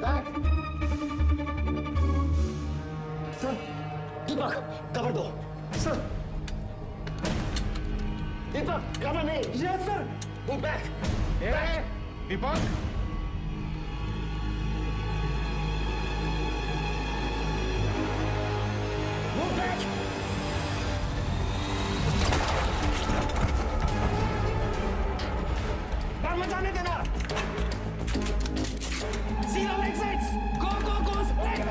Back! Sir, Deepak, cover दो। Sir, दीपक, cover me! Yes, sir. Move back! Back! दीपक, Move back! बाहर मत जाने देना! See all exits! Go, go, go! Straight!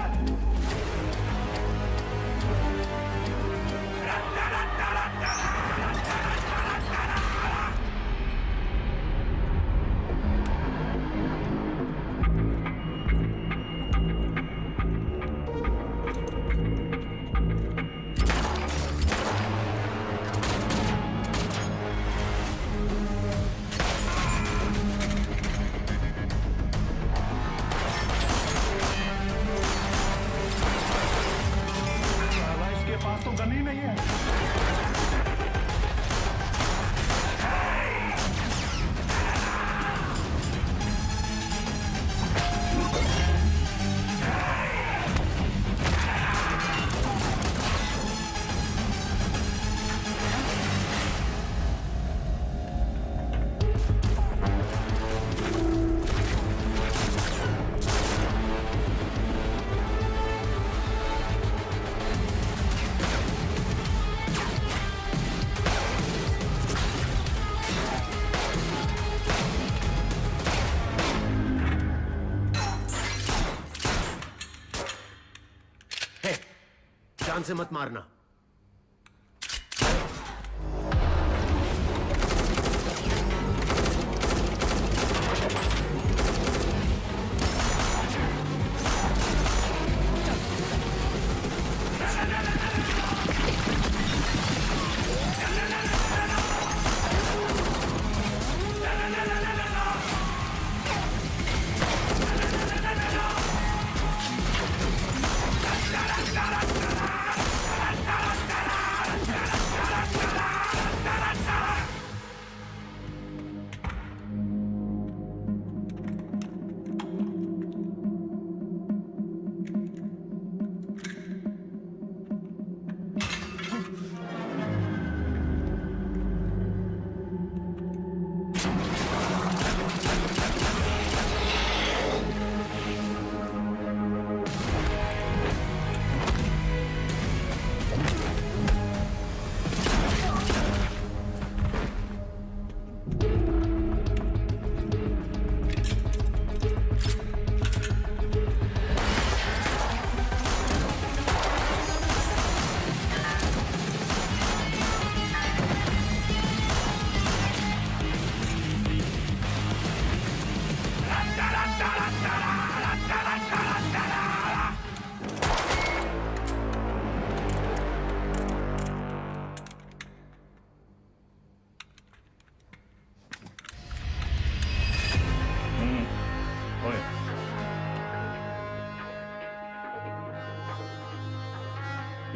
जान से मत मारना।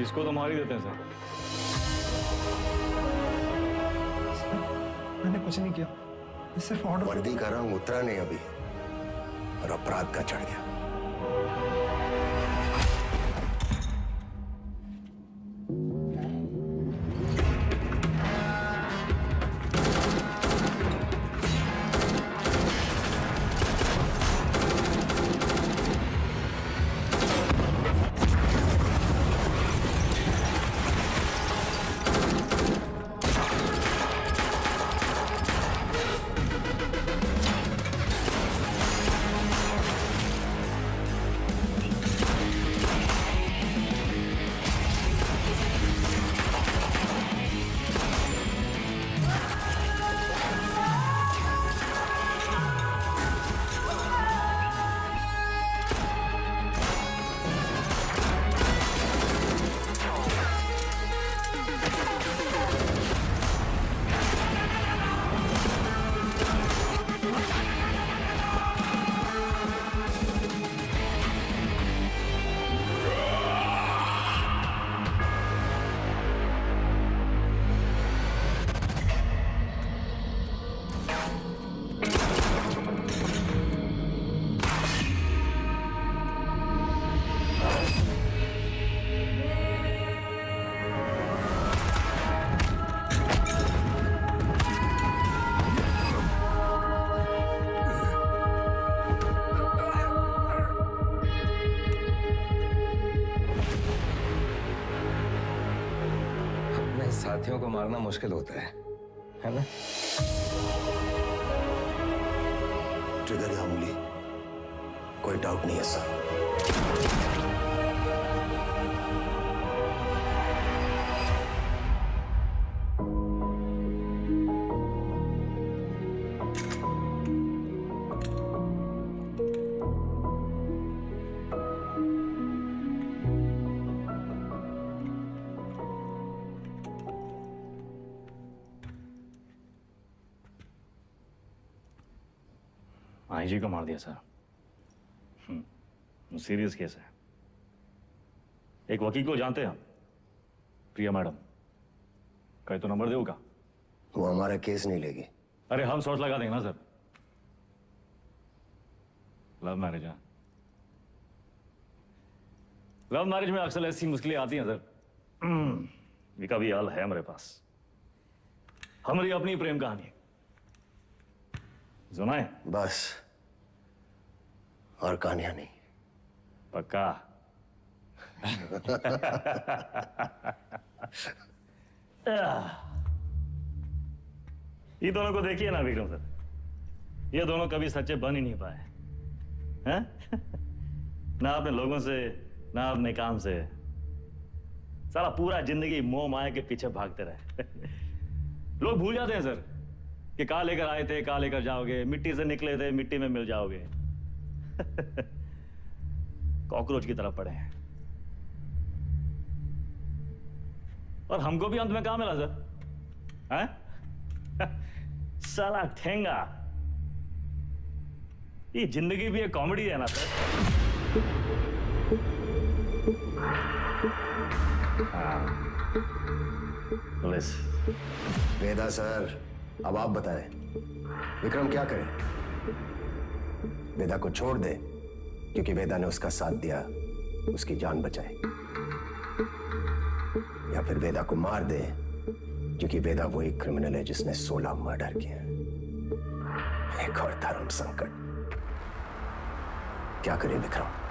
इसको तो मार ही देते हैं सर। मैंने कुछ नहीं किया, सिर्फ ऑर्डर। वर्दी का रंग उतरा नहीं अभी और अपराध का चढ़ गया। साथियों को मारना मुश्किल होता है ना? ट्रिगर या उंगली, कोई डाउट नहीं है सर। आईजी को मार दिया सर। सीरियस केस है। एक वकील को जानते हैं हम, प्रिया मैडम। कहीं तो नंबर देगा? वो हमारा केस नहीं लेगी। अरे हम शॉट लगा देंगे ना सर। लव मैरिज है। लव मैरिज में अक्सर ऐसी मुश्किलें आती हैं सर। विका भी हाल है हमारे पास। हमारी अपनी प्रेम कहानी सुनाए बस, और कहानियां नहीं। पक्का? ये दोनों को देखिए ना विक्रम सर, ये दोनों कभी सच्चे बन ही नहीं पाए हैं? ना अपने लोगों से, ना अपने काम से। सारा पूरा जिंदगी मोह माया के पीछे भागते रहे। लोग भूल जाते हैं सर कि कहां लेकर आए थे, कहां लेकर जाओगे, मिट्टी से निकले थे, मिट्टी में मिल जाओगे। कॉकरोच की तरह पड़े हैं। और हमको भी अंत में कहां मिला सर? हैं? साला ठेंगा। ये जिंदगी भी एक कॉमेडी है ना सर। पुलिस। वेदा सर, अब आप बताएं, विक्रम क्या करे? वेदा को छोड़ दे क्योंकि वेदा ने उसका साथ दिया, उसकी जान बचाई, या फिर वेदा को मार दे क्योंकि वेदा वही क्रिमिनल है जिसने 16 मर्डर किए। एक और धर्म संकट। क्या करे विक्रम?